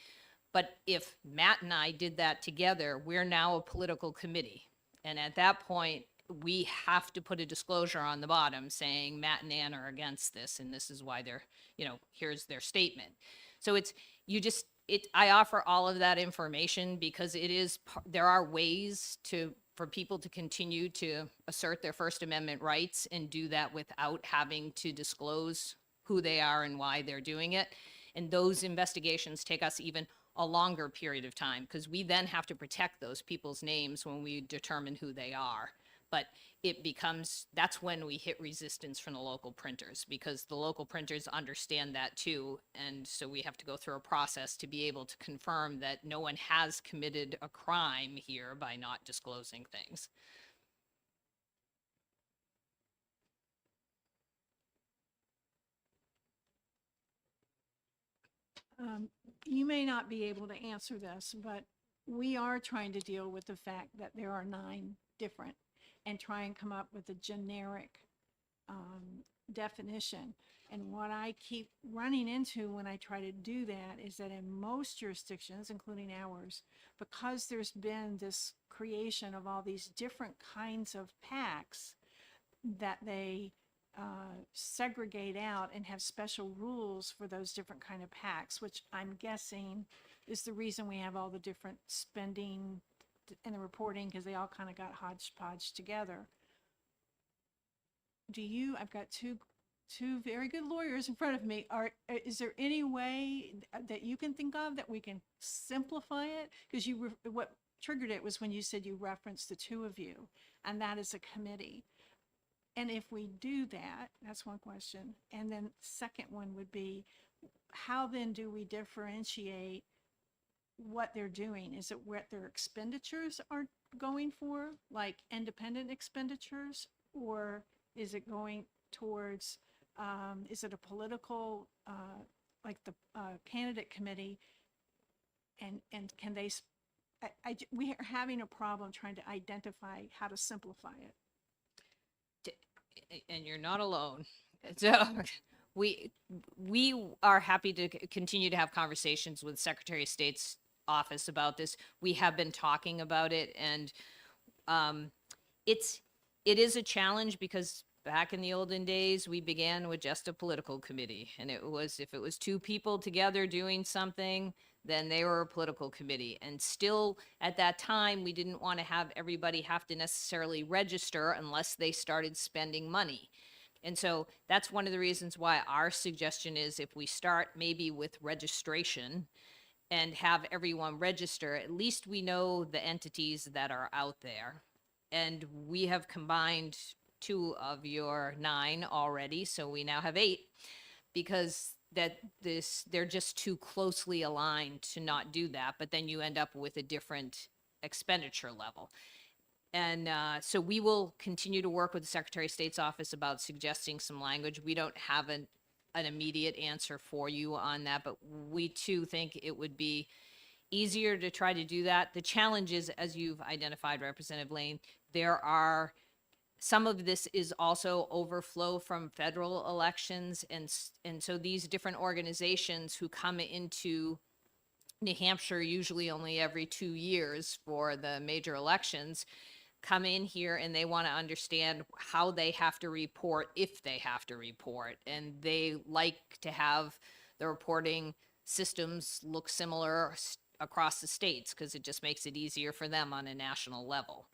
But if Matt and I did that together, we're now a political committee. And at that point, we have to put a disclosure on the bottom saying Matt and Ann are against this, and this is why they're, here's their statement. So I offer all of that information because there are ways for for people to continue to assert their First Amendment rights and do that without having to disclose who they are and why they're doing it. And those investigations take us even a longer period of time because we then have to protect those people's names when we determine who they are. But it becomes, that's when we hit resistance from the local printers because the local printers understand that too. And so we have to go through a process to be able to confirm that no one has committed a crime here by not disclosing things. You may not be able to answer this, but we are trying to deal with the fact that there are 9 different and try and come up with a generic definition. And what I keep running into when I try to do that is that in most jurisdictions, including ours, because there's been this creation of all these different kinds of PACs that they segregate out and have special rules for those different kind of PACs, which I'm guessing is the reason we have all the different spending and the reporting because they all kind of got hodgepodge together. I've got two very good lawyers in front of me. Is there any way that you can think of that we can simplify it? Because what triggered it was when you said you referenced the 2 of you, and that is a committee. And if we do that, that's one question. And then second one would be, how then do we differentiate what they're doing? Is it what their expenditures are going for, like independent expenditures, or is it going towards, is it a political, like the candidate committee, and can they, we are having a problem trying to identify how to simplify it. And you're not alone. So we are happy to continue to have conversations with Secretary of State's office about this. We have been talking about it, and it is a challenge because back in the olden days, we began with just a political committee, and it was, if it was 2 people together doing something, then they were a political committee. And still at that time, we didn't want to have everybody have to necessarily register unless they started spending money. And so that's one of the reasons why our suggestion is if we start maybe with registration and have everyone register, at least we know the entities that are out there. And we have combined 2 of your 9 already, so we now have 8, because they're just too closely aligned to not do that, but then you end up with a different expenditure level. And so we will continue to work with the Secretary of State's office about suggesting some language. We don't have an immediate answer for you on that, but we too think it would be easier to try to do that. The challenge is, as you've identified, Representative Lane, some of this is also overflow from federal elections. And so these different organizations who come into New Hampshire usually only every 2 years for the major elections come in here and they want to understand how they have to report, if they have to report. And they like to have the reporting systems look similar across the states because it just makes it easier for them on a national level.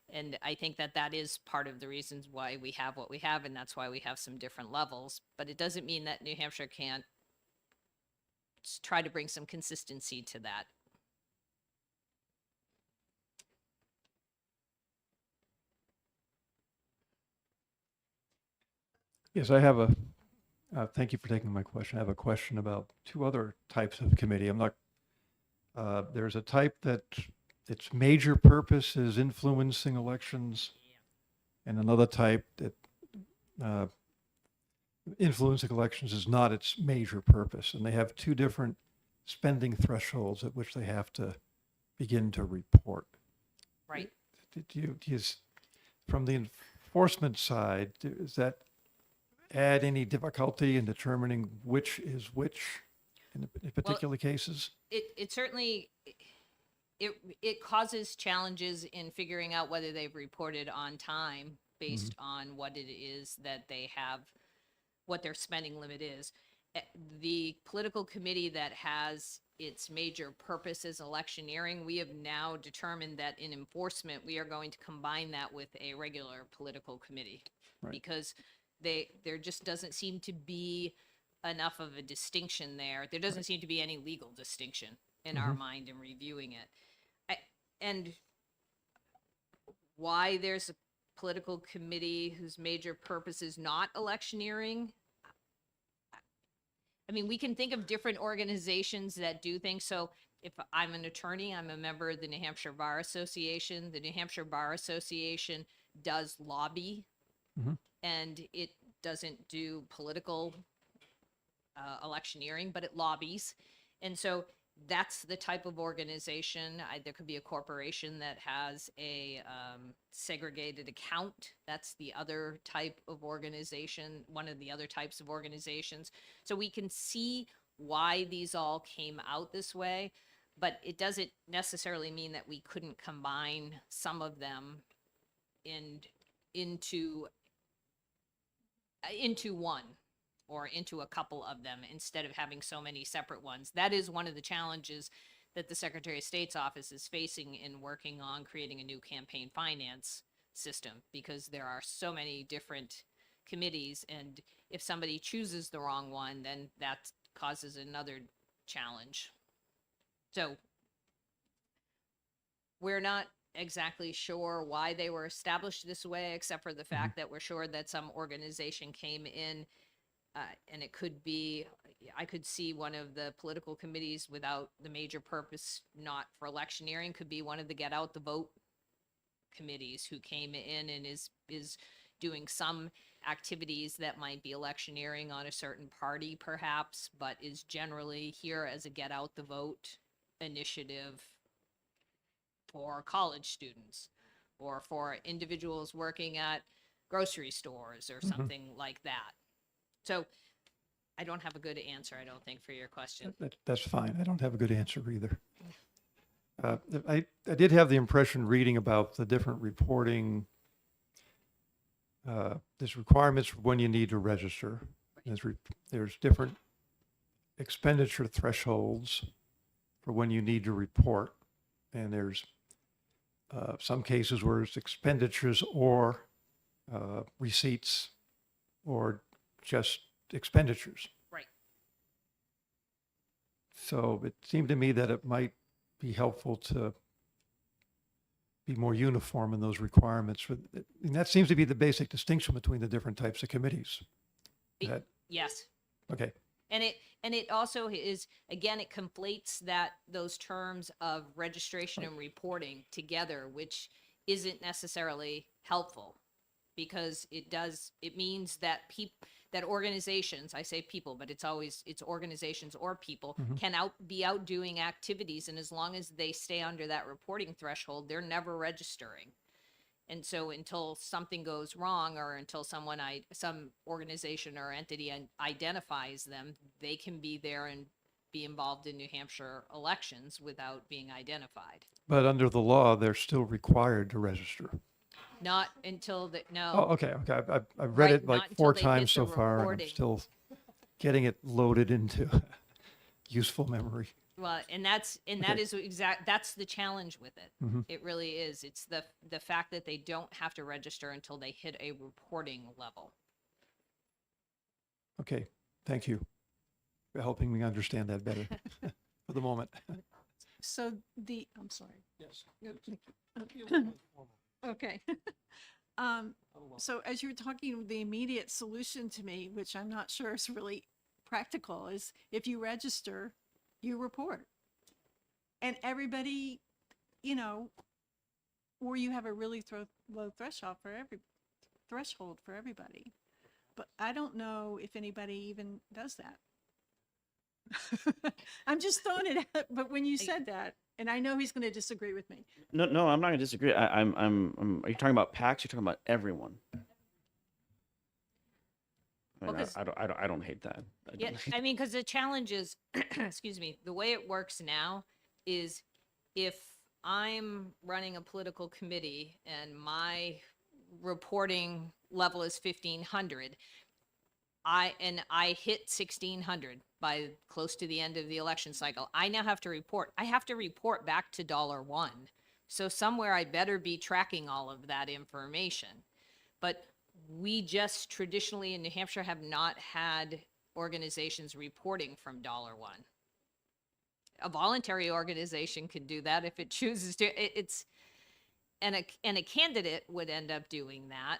And I think that is part of the reasons why we have what we have, and that's why we have some different levels. But it doesn't mean that New Hampshire can't try to bring some consistency to that. Yes, I have thank you for taking my question. I have a question about 2 other types of committee. There's a type that its major purpose is influencing elections, and another type that influencing elections is not its major purpose. And they have 2 different spending thresholds at which they have to begin to report. Right. From the enforcement side, does that add any difficulty in determining which is which in particular cases? It certainly, it causes challenges in figuring out whether they've reported on time based on what it is that they have, what their spending limit is. the political committee that has its major purpose is electioneering, we have now determined that in enforcement, we are going to combine that with a regular political committee. Right. Because there just doesn't seem to be enough of a distinction there. There doesn't seem to be any legal distinction in our mind in reviewing it. And why there's a political committee whose major purpose is not electioneering. I mean, we can think of different organizations that do things. So if I'm an attorney, I'm a member of the New Hampshire Bar Association. The New Hampshire Bar Association does lobby, and it doesn't do political electioneering, but it lobbies. And so that's the type of organization. There could be a corporation that has a segregated account. That's the other type of organization, one of the other types of organizations. So we can see why these all came out this way, but it doesn't necessarily mean that we couldn't combine some of them into one, or into a couple of them, instead of having so many separate ones. That is one of the challenges that the Secretary of State's office is facing in working on creating a new campaign finance system, because there are so many different committees, and if somebody chooses the wrong one, then that causes another challenge. So we're not exactly sure why they were established this way, except for the fact that we're sure that some organization came in, and it could be, I could see one of the political committees without the major purpose, not for electioneering, could be one of the Get Out the Vote committees who came in and is doing some activities that might be electioneering on a certain party perhaps, but is generally here as a Get Out the Vote initiative for college students or for individuals working at grocery stores or something like that. So I don't have a good answer, I don't think, for your question. That's fine. I don't have a good answer either. I did have the impression reading about the different reporting, there's requirements for when you need to register. There's different expenditure thresholds for when you need to report. And there's some cases where it's expenditures or receipts or just expenditures. Right. So it seemed to me that it might be helpful to be more uniform in those requirements. And that seems to be the basic distinction between the different types of committees. Yes. Okay. And it also is, again, it conflates those terms of registration and reporting together, which isn't necessarily helpful, because it means that that organizations, I say people, but it's organizations or people, can be out doing activities, and as long as they stay under that reporting threshold, they're never registering. And so until something goes wrong, or until some organization or entity identifies them, they can be there and be involved in New Hampshire elections without being identified. But under the law, they're still required to register. Not until no. Oh, okay. I've read Right, it not like until 4 they hit times the so far, and I'm reporting. still getting it loaded into useful memory. Well, and that is that's the challenge with it. It really is. It's the fact that they don't have to register until they hit a reporting level. Okay, thank you for helping me understand that better for the moment. So I'm sorry. Yes. Okay. So as you were talking, the immediate solution to me, which I'm not sure is really practical, is if you register, you report. And everybody, or you have a really low threshold for everybody. But I don't know if anybody even does that. I'm just throwing it out, but when you said that, and I know he's going to disagree with me. No, I'm not gonna disagree. Are you talking about PACs? You're talking about everyone. I, mean, Well, 'cause- I don't hate that. Yeah, I mean, because the challenge is, excuse me, the way it works now is if I'm running a political committee and my reporting level is 1,500, I hit 1,600 by close to the end of the election cycle. I now have to report. I have to report back to $1. So somewhere I better be tracking all of that information. But we just traditionally in New Hampshire have not had organizations reporting from $1. A voluntary organization could do that if it chooses to. And a candidate would end up doing that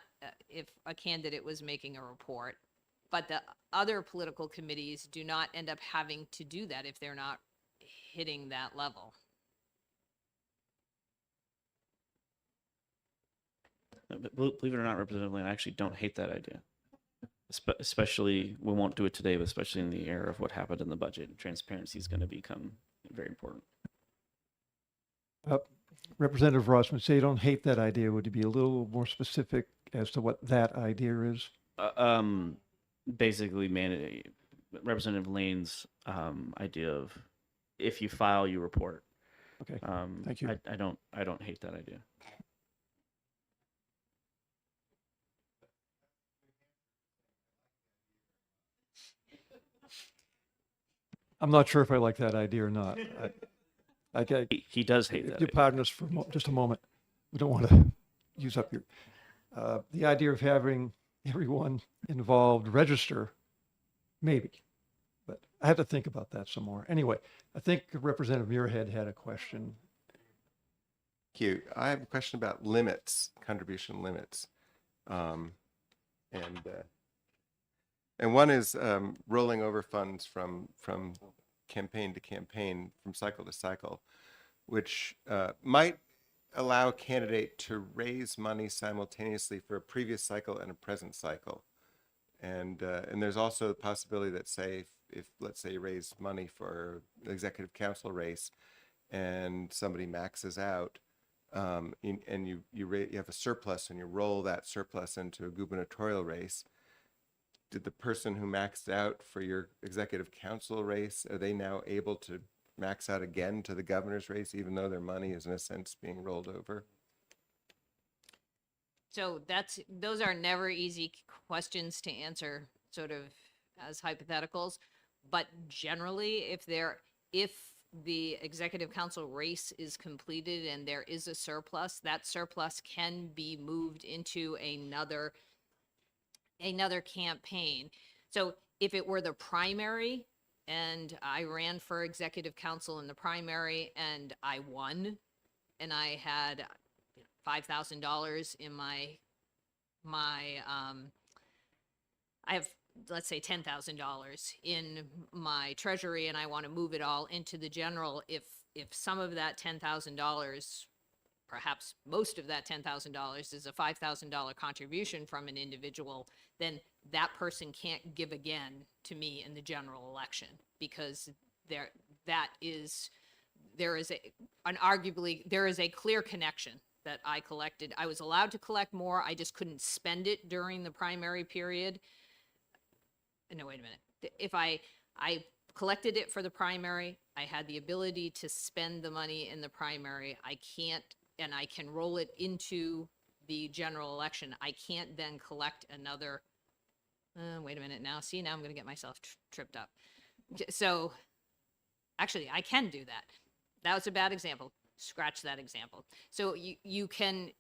if a candidate was making a report. But the other political committees do not end up having to do that if they're not hitting that level. But believe it or not, Representative Lane, I actually don't hate that idea. Especially, we won't do it today, but especially in the era of what happened in the budget, transparency is going to become very important. Representative Rossman, say you don't hate that idea. Would you be a little more specific as to what that idea is? Basically, Representative Lane's idea of if you file, you report. Okay, thank you. I don't hate that idea. I'm not sure if I like that idea or not. He does hate that You idea. pardon us for just a moment. We don't want to use up your, the idea of having everyone involved register, maybe. But I have to think about that some more. Anyway, I think Representative Muirhead had a question. Thank you. I have a question about limits, contribution limits. And one is rolling over funds from campaign to campaign, from cycle to cycle, which might allow a candidate to raise money simultaneously for a previous cycle and a present cycle. And there's also the possibility that, say, if let's say you raise money for the executive council race and somebody maxes out, and you have a surplus and you roll that surplus into a gubernatorial race, did the person who maxed out for your executive council race, are they now able to max out again to the governor's race, even though their money is in a sense being rolled over? So those are never easy questions to answer sort of as hypotheticals. But generally, if the executive council race is completed and there is a surplus, that surplus can be moved into another campaign. So if it were the primary and I ran for executive council in the primary and I won and I had $5,000 in I have, let's say, $10,000 in my treasury and I want to move it all into the general. If some of that $10,000, perhaps most of that $10,000 is a $5,000 contribution from an individual, then that person can't give again to me in the general election because there is a clear connection that I collected. I was allowed to collect more. I just couldn't spend it during the primary period. No, wait a minute. If I collected it for the primary, I had the ability to spend the money in the primary. I can't, and I can roll it into the general election. I can't then collect another, wait a minute now. See, now I'm going to get myself tripped up. So actually, I can do that. That was a bad example. Scratch that example. So you can,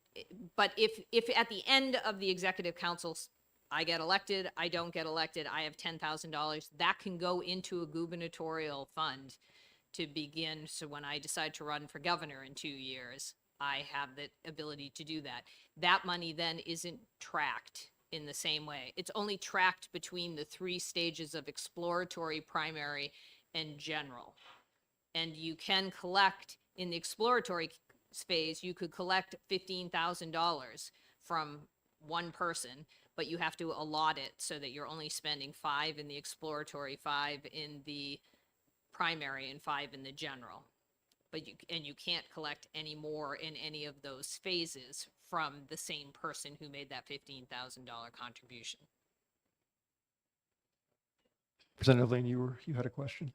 but if at the end of the executive council, I get elected, I don't get elected, I have $10,000, that can go into a gubernatorial fund to begin. So when I decide to run for governor in 2 years, I have the ability to do that. That money then isn't tracked in the same way. It's only tracked between the 3 stages of exploratory, primary, and general. And you can collect in the exploratory phase, you could collect $15,000 from one person, but you have to allot it so that you're only spending 5 in the exploratory, 5 in the primary, and 5 in the general. But you can't collect any more in any of those phases from the same person who made that $15,000 contribution. Representative Lane, you had a question?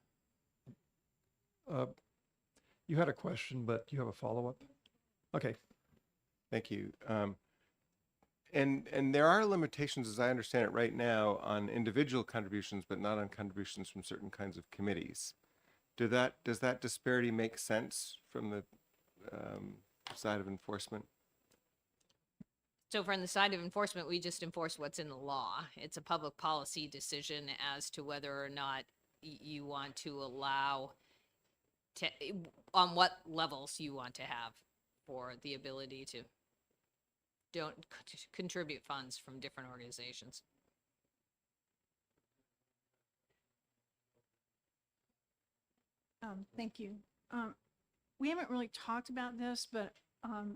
You had a question, but you have a follow-up? Okay. Thank you. And there are limitations, as I understand it right now, on individual contributions, but not on contributions from certain kinds of committees. Does that disparity make sense from the side of enforcement? So from the side of enforcement, we just enforce what's in the law. It's a public policy decision as to whether or not you want to allow on what levels you want to have for the ability to contribute funds from different organizations. Thank you. We haven't really talked about this, but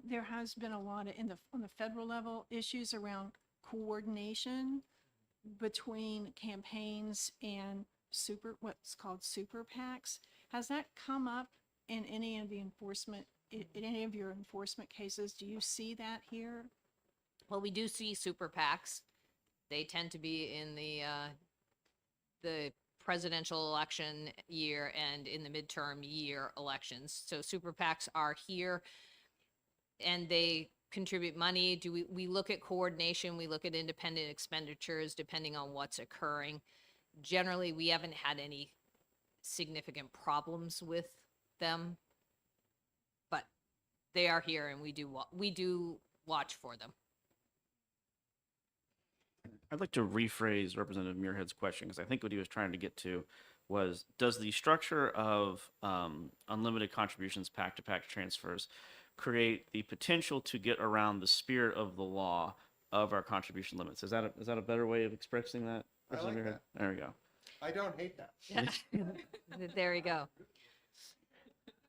there has been a lot of, on the federal level, issues around coordination between campaigns and what's called super PACs. Has that come up in any of the enforcement, in any of your enforcement cases? Do you see that here? Well, we do see super PACs. They tend to be in the presidential election year and in the midterm year elections. So super PACs are here and they contribute money. We look at coordination, we look at independent expenditures depending on what's occurring. Generally, we haven't had any significant problems with them, but they are here and we do watch for them. I'd like to rephrase Representative Muirhead's question because I think what he was trying to get to was, does the structure of unlimited contributions, PAC-to-PAC transfers, create the potential to get around the spirit of the law of our contribution limits? Is that a better way of expressing that? I like Representative Muirhead? There we go. I don't hate that. There you go.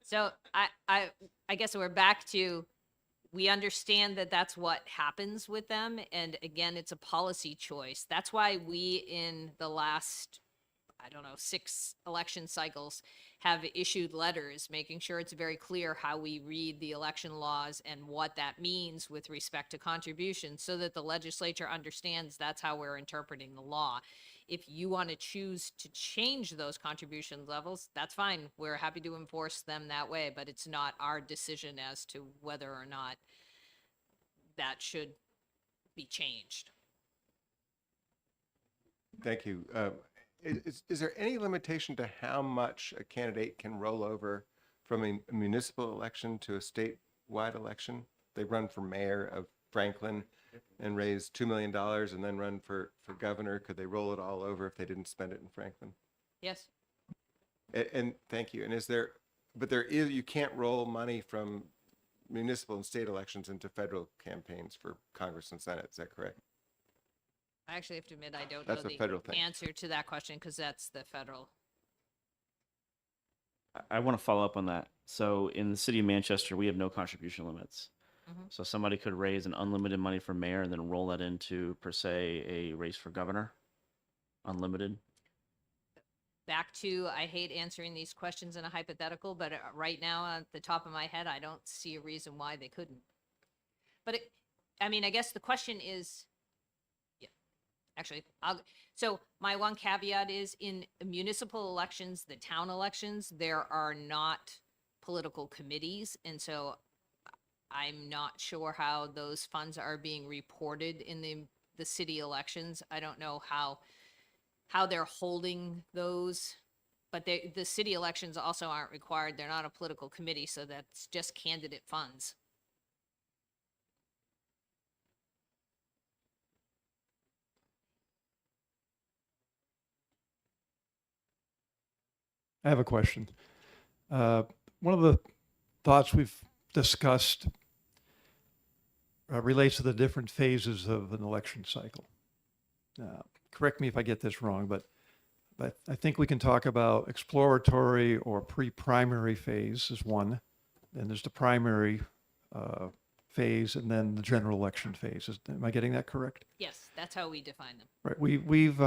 So I guess we're back to, we understand that that's what happens with them. And again, it's a policy choice. That's why we, in the last, 6 election cycles, have issued letters making sure it's very clear how we read the election laws and what that means with respect to contributions, so that the legislature understands that's how we're interpreting the law. If you want to choose to change those contribution levels, that's fine. We're happy to enforce them that way, but it's not our decision as to whether or not that should be changed. Thank you. Is there any limitation to how much a candidate can roll over from a municipal election to a statewide election? They run for mayor of Franklin and raise $2 million and then run for governor. Could they roll it all over if they didn't spend it in Franklin? Yes. And thank you. And you can't roll money from municipal and state elections into federal campaigns for Congress and Senate. Is that correct? I actually have to admit, I don't That's know a federal thing. answer to that question because that's the federal. I want to follow up on that. So in the city of Manchester, we have no contribution limits. Mhm. So somebody could raise an unlimited money for mayor and then roll that into, per se, a race for governor? Unlimited? Back to, I hate answering these questions in a hypothetical, but right now, at the top of my head, I don't see a reason why they couldn't. But I guess the question is, yeah, actually, so my one caveat is, in municipal elections, the town elections, there are not political committees. And so I'm not sure how those funds are being reported in the city elections. I don't know how they're holding those, but the city elections also aren't required. They're not a political committee, so that's just candidate funds. I have a question. One of the thoughts we've discussed relates to the different phases of an election cycle. Correct me if I get this wrong, but I think we can talk about exploratory or pre-primary phase as one. Then there's the primary phase, and then the general election phase. Am I getting that correct? Yes, that's how we define them. Right. We've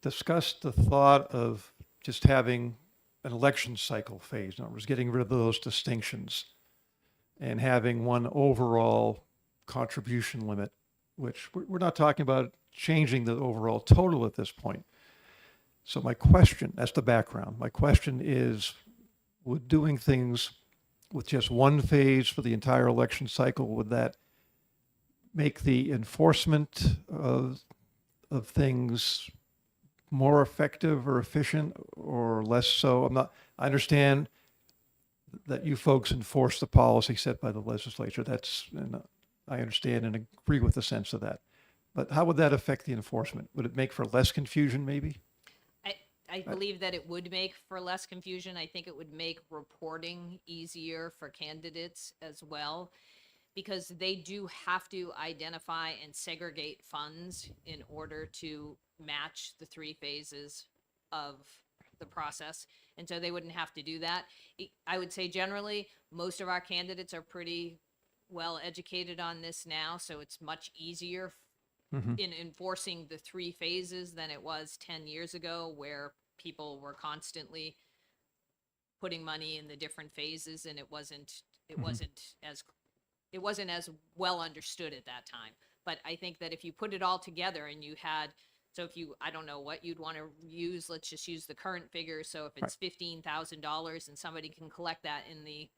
discussed the thought of just having an election cycle phase. In other words, getting rid of those distinctions and having one overall contribution limit, which we're not talking about changing the overall total at this point. So my question, that's the background. My question is, would doing things with just one phase for the entire election cycle, would that make the enforcement of things more effective or efficient or less so? I understand that you folks enforce the policy set by the legislature. And I understand and agree with the sense of that. But how would that affect the enforcement? Would it make for less confusion, maybe? I believe that it would make for less confusion. I think it would make reporting easier for candidates as well, because they do have to identify and segregate funds in order to match the 3 phases of the process. And so they wouldn't have to do that. I would say generally, most of our candidates are pretty well educated on this now, so it's much easier in enforcing the 3 phases than it was 10 years ago, where people were constantly putting money in the different phases, and it wasn't as well understood at that time. But I think that if you put it all together and you had, so if you, I don't know what you'd want to use, let's just use the current figure. So if it's $15,000 and somebody can collect that in the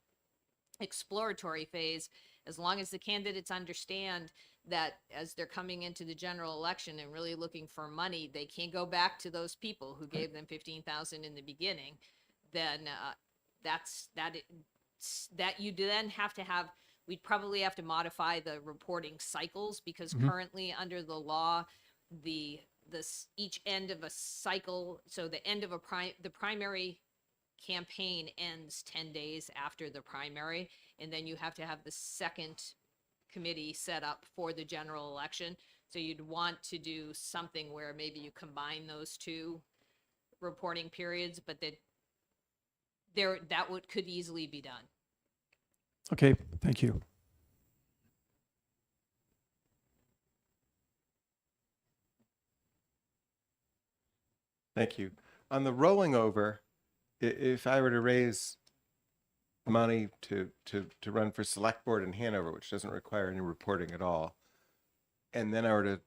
exploratory phase, as long as the candidates understand that as they're coming into the general election and really looking for money, they can't go back to those people who gave them 15,000 in the beginning, then that you then have to have, we'd probably have to modify the reporting cycles, because currently under the law, each end of a cycle, so the end of the primary campaign ends 10 days after the primary, and then you have to have the second committee set up for the general election. So you'd want to do something where maybe you combine those 2 reporting periods, but that could easily be done. Okay, thank you. Thank you. On the rolling over, if I were to raise money to run for select board in Hanover, which doesn't require any reporting at all, and then I were to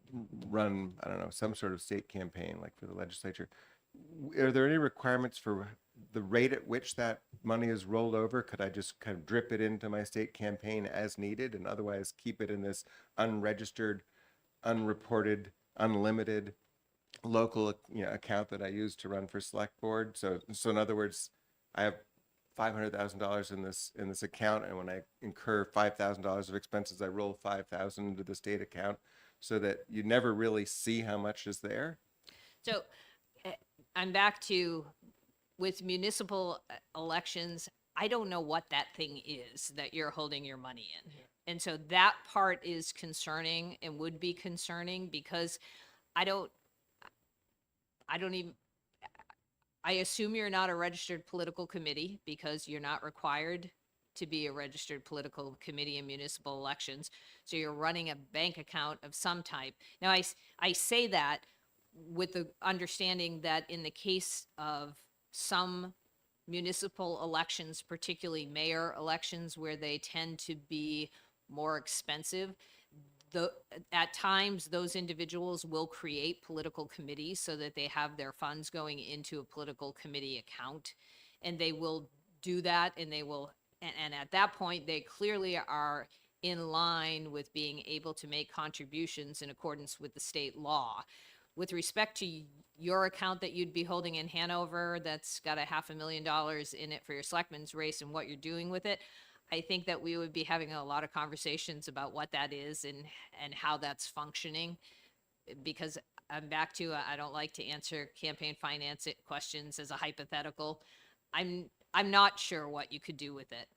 run, I don't know, some sort of state campaign like for the legislature, are there any requirements for the rate at which that money is rolled over? Could I just kind of drip it into my state campaign as needed and otherwise keep it in this unregistered, unreported, unlimited local account that I use to run for select board? So in other words, I have $500,000 in this account, and when I incur $5,000 of expenses, I roll $5,000 into the state account, so that you never really see how much is there. So I'm back to, with municipal elections, I don't know what that thing is that you're holding your money in. And so that part is concerning and would be concerning, because I assume you're not a registered political committee, because you're not required to be a registered political committee in municipal elections. So you're running a bank account of some type. Now, I say that with the understanding that in the case of some municipal elections, particularly mayor elections, where they tend to be more expensive, at times those individuals will create political committees so that they have their funds going into a political committee account, and they will do that, and and at that point they clearly are in line with being able to make contributions in accordance with the state law. With respect to your account that you'd be holding in Hanover, that's got $500,000 in it for your selectman's race and what you're doing with it, I think that we would be having a lot of conversations about what that is and how that's functioning, because I'm back to, I don't like to answer campaign finance questions as a hypothetical. I'm not sure what you could do with it,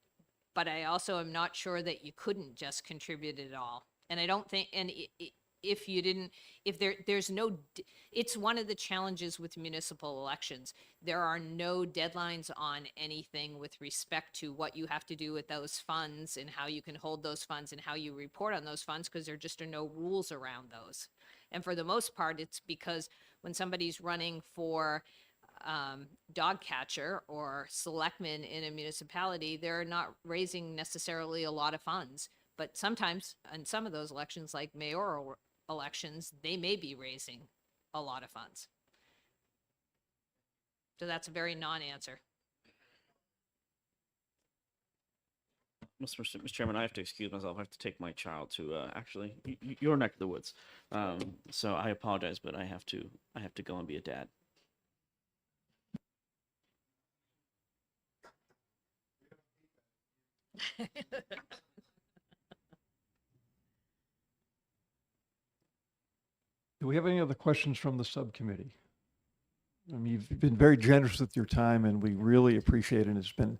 but I also am not sure that you couldn't just contribute it all. And I don't think, and if you didn't, there's no, it's one of the challenges with municipal elections. There are no deadlines on anything with respect to what you have to do with those funds and how you can hold those funds and how you report on those funds, because there just are no rules around those. And for the most part, it's because when somebody's running for dog catcher or selectman in a municipality, they're not raising necessarily a lot of funds. But sometimes in some of those elections, like mayoral elections, they may be raising a lot of funds. So that's a very non-answer. Mr. Chairman, I have to excuse myself. I have to take my child to actually your neck of the woods. So I apologize, but I have to go and be a dad. Do we have any other questions from the subcommittee? I mean, you've been very generous with your time, and we really appreciate it. And it's been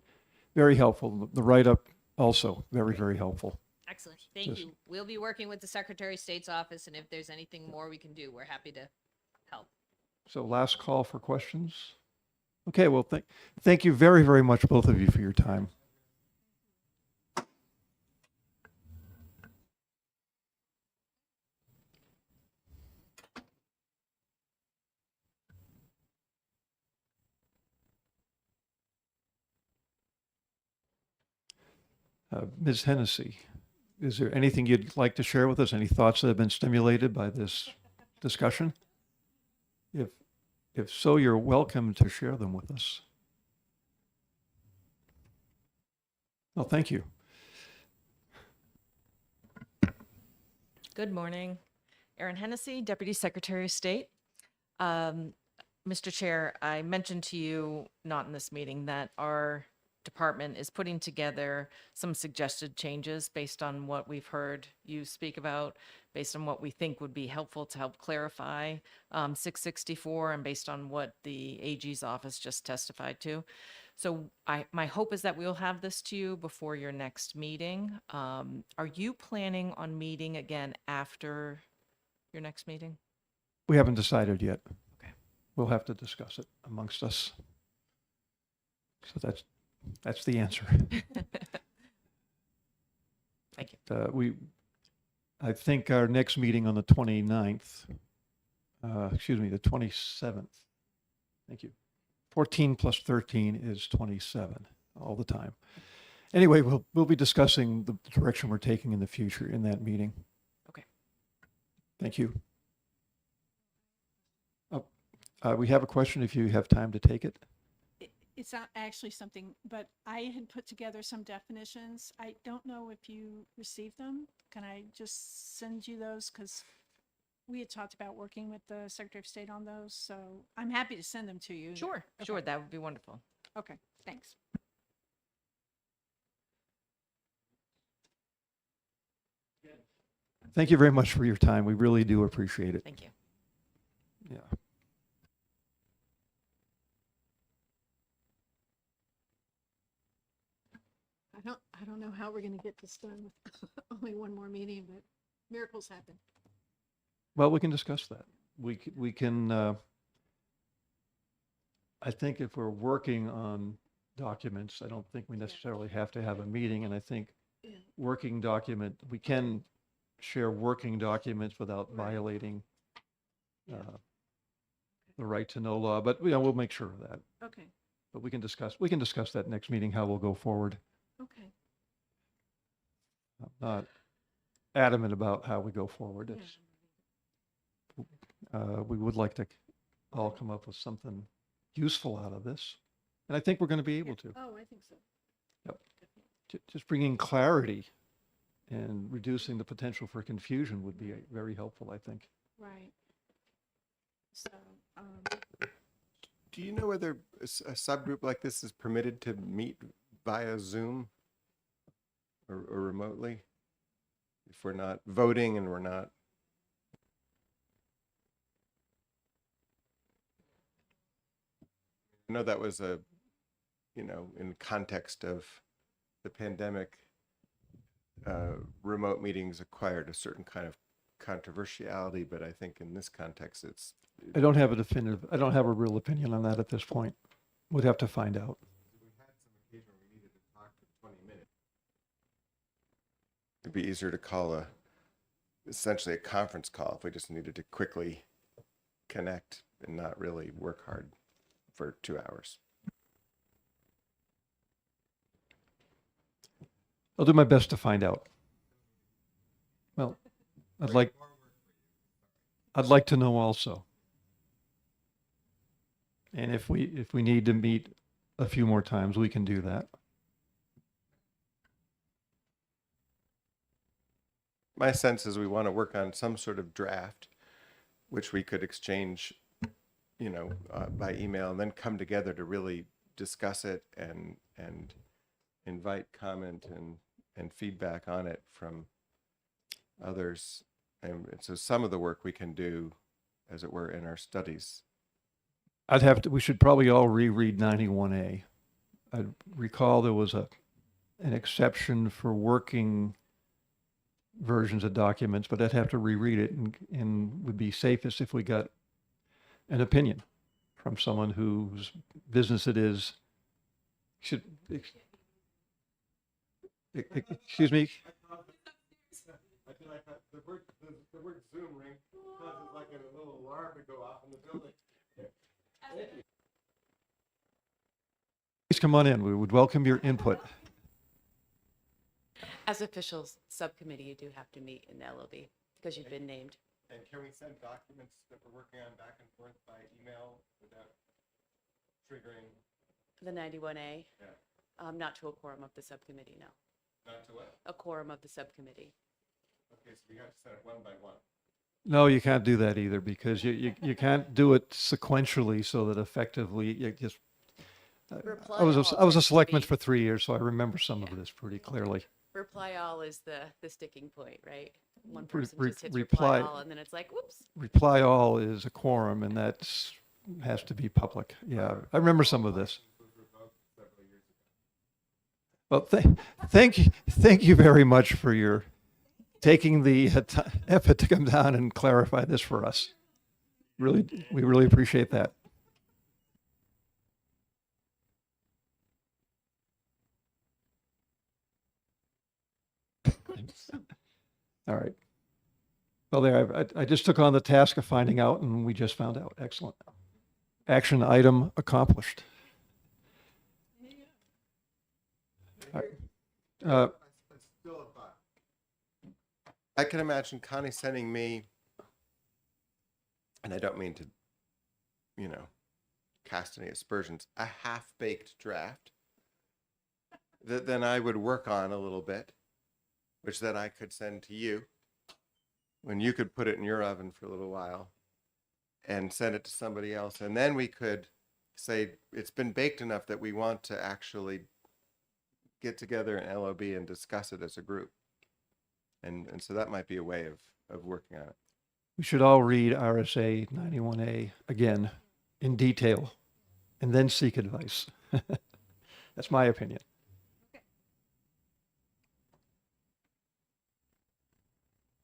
very helpful. The write-up also very, very helpful. Excellent. Thank Yes. you. We'll be working with the Secretary of State's office, and if there's anything more we can do, we're happy to help. So last call for questions. Okay, well, thank you very, very much, both of you, for your time. Ms. Hennessy, is there anything you'd like to share with us? Any thoughts that have been stimulated by this discussion? If so, you're welcome to share them with us. Well, thank you. Good morning. Erin Hennessy, Deputy Secretary of State. Mr. Chair, I mentioned to you, not in this meeting, that our department is putting together some suggested changes based on what we've heard you speak about, based on what we think would be helpful to help clarify 664, and based on what the AG's office just testified to. So my hope is that we'll have this to you before your next meeting. Are you planning on meeting again after your next meeting? We haven't decided yet. Okay. We'll have to discuss it amongst us. So that's the answer. Thank you. I think our next meeting on the 29th, the 27th. Thank you. 14 plus 13 is 27 all the time. Anyway, we'll be discussing the direction we're taking in the future in that meeting. Okay. Thank you. We have a question if you have time to take it. It's not actually something, but I had put together some definitions. I don't know if you received them. Can I just send you those? Because we had talked about working with the Secretary of State on those, so I'm happy to send them to you. Sure, sure, Okay. that would be wonderful. Okay, thanks. Thank you very much for your time. We really do appreciate it. Thank you. Yeah. I don't know how we're going to get this done with only one more meeting, but miracles happen. Well, we can discuss that. We can, I think if we're working on documents, I don't think we necessarily have to have a meeting. And I think Yeah. working document, we can share working documents without Right. violating Yeah. the right to know law, but we'll make sure of that. Okay, But we can discuss that next meeting, how we'll go forward. okay. I'm not adamant about how we go forward. Yeah. It's, we would like to all come up with something useful out of this. And I think we're going to be able to. Oh, I think so. Yep. Just bringing clarity and reducing the potential for confusion would be very helpful, I think. Right. So, Do you know whether a subgroup like this is permitted to meet via Zoom or remotely? If we're not voting and we're not. I know that was in context of the pandemic, remote meetings acquired a certain kind of controversiality, but I think in this context, I don't have a real opinion on that at this point. We'd have to find out. we had some occasion where we needed to talk for 20 minutes. It'd be easier to call essentially a conference call if we just needed to quickly connect and not really work hard for 2 hours. I'll do my best to find out. Well, I'd like to know also. And if we need to meet a few more times, we can do that. my sense is we want to work on some sort of draft, which we could exchange, by email and then come together to really discuss it and invite comment and feedback on it from others. And so some of the work we can do, as it were, in our studies. We should probably all reread 91A. I recall there was an exception for working versions of documents, but I'd have to reread it and would be safest if we got an opinion from someone whose business it is. Excuse me? I feel like the word Zoom ring causes like a little alarm to go off in the building. Please come on in. We would welcome your input. As official subcommittee, you do have to meet in the LOB because you've been named. And can we send documents that we're working on back and forth by email without triggering, The 91A, Yeah. Not to a quorum of the subcommittee, no. not to what? A quorum of the subcommittee. Okay, so we have to send it one by one. No, you can't do that either because you can't do it sequentially so that effectively you just. Reply I was all I was a tends to selectman be- for 3 years, so I remember some of this pretty clearly. Reply all is the sticking point, right? One Re- person re- just hits reply- reply all and then it's like, whoops. Reply all is a quorum, and that's has to be public. Yeah, I remember some of this. Well, thank you very much for your taking the effort to come down and clarify this for us. Really, we really appreciate that. All right. Well, there, I just took on the task of finding out, and we just found out. Excellent. Action item accomplished. All right. Still a thought. I can imagine Connie sending me, and I don't mean to, cast any aspersions, a half-baked draft that then I would work on a little bit, which then I could send to you, when you could put it in your oven for a little while and send it to somebody else. And then we could say, it's been baked enough that we want to actually get together in LOB and discuss it as a group. And so that might be a way of working on it. We should all read RSA 91A again in detail and then seek advice. That's my opinion.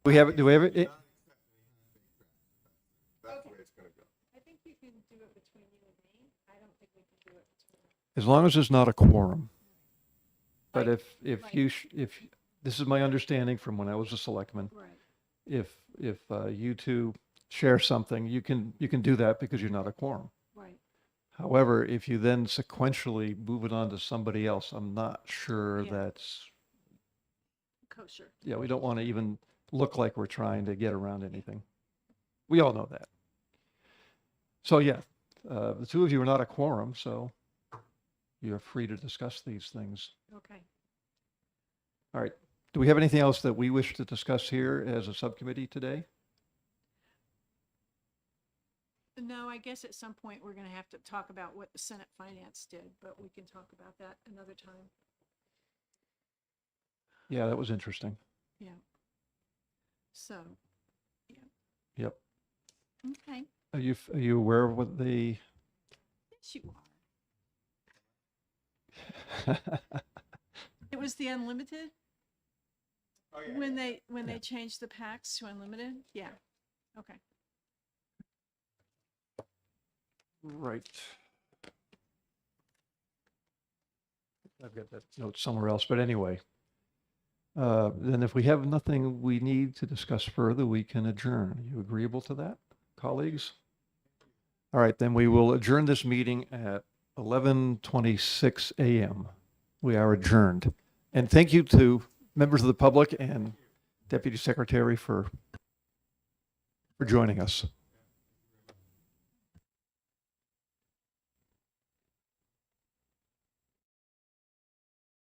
Do we have it? That's the way it's going to go. I think you can do it between you and me. I don't think we can do it between. As long as there's not a quorum. But Like- if like- if this is my understanding from when I was a selectman, Right. if you two share something, you can do that because you're not a quorum. Right. However, if you then sequentially move it on to somebody else, I'm not sure Yeah. that's, Kosher. yeah, we don't want to even look like we're trying to get around anything. We all know that. So yeah, the two of you are not a quorum, so you're free to discuss these things. Okay. All right. Do we have anything else that we wish to discuss here as a subcommittee today? No, I guess at some point we're going to have to talk about what the Senate Finance did, but we can talk about that another time. Yeah, that was interesting. Yeah. So, Yep. okay. Are you aware of what the Yes, you are. It was the unlimited when they changed the packs to unlimited. Yeah. Okay. Right. I've got that note somewhere else, but anyway. Then if we have nothing we need to discuss further, we can adjourn. Are you agreeable to that, colleagues? All right, then we will adjourn this meeting at 11:26 a.m. We are adjourned. And thank you to members of the public and Deputy Secretary for joining us.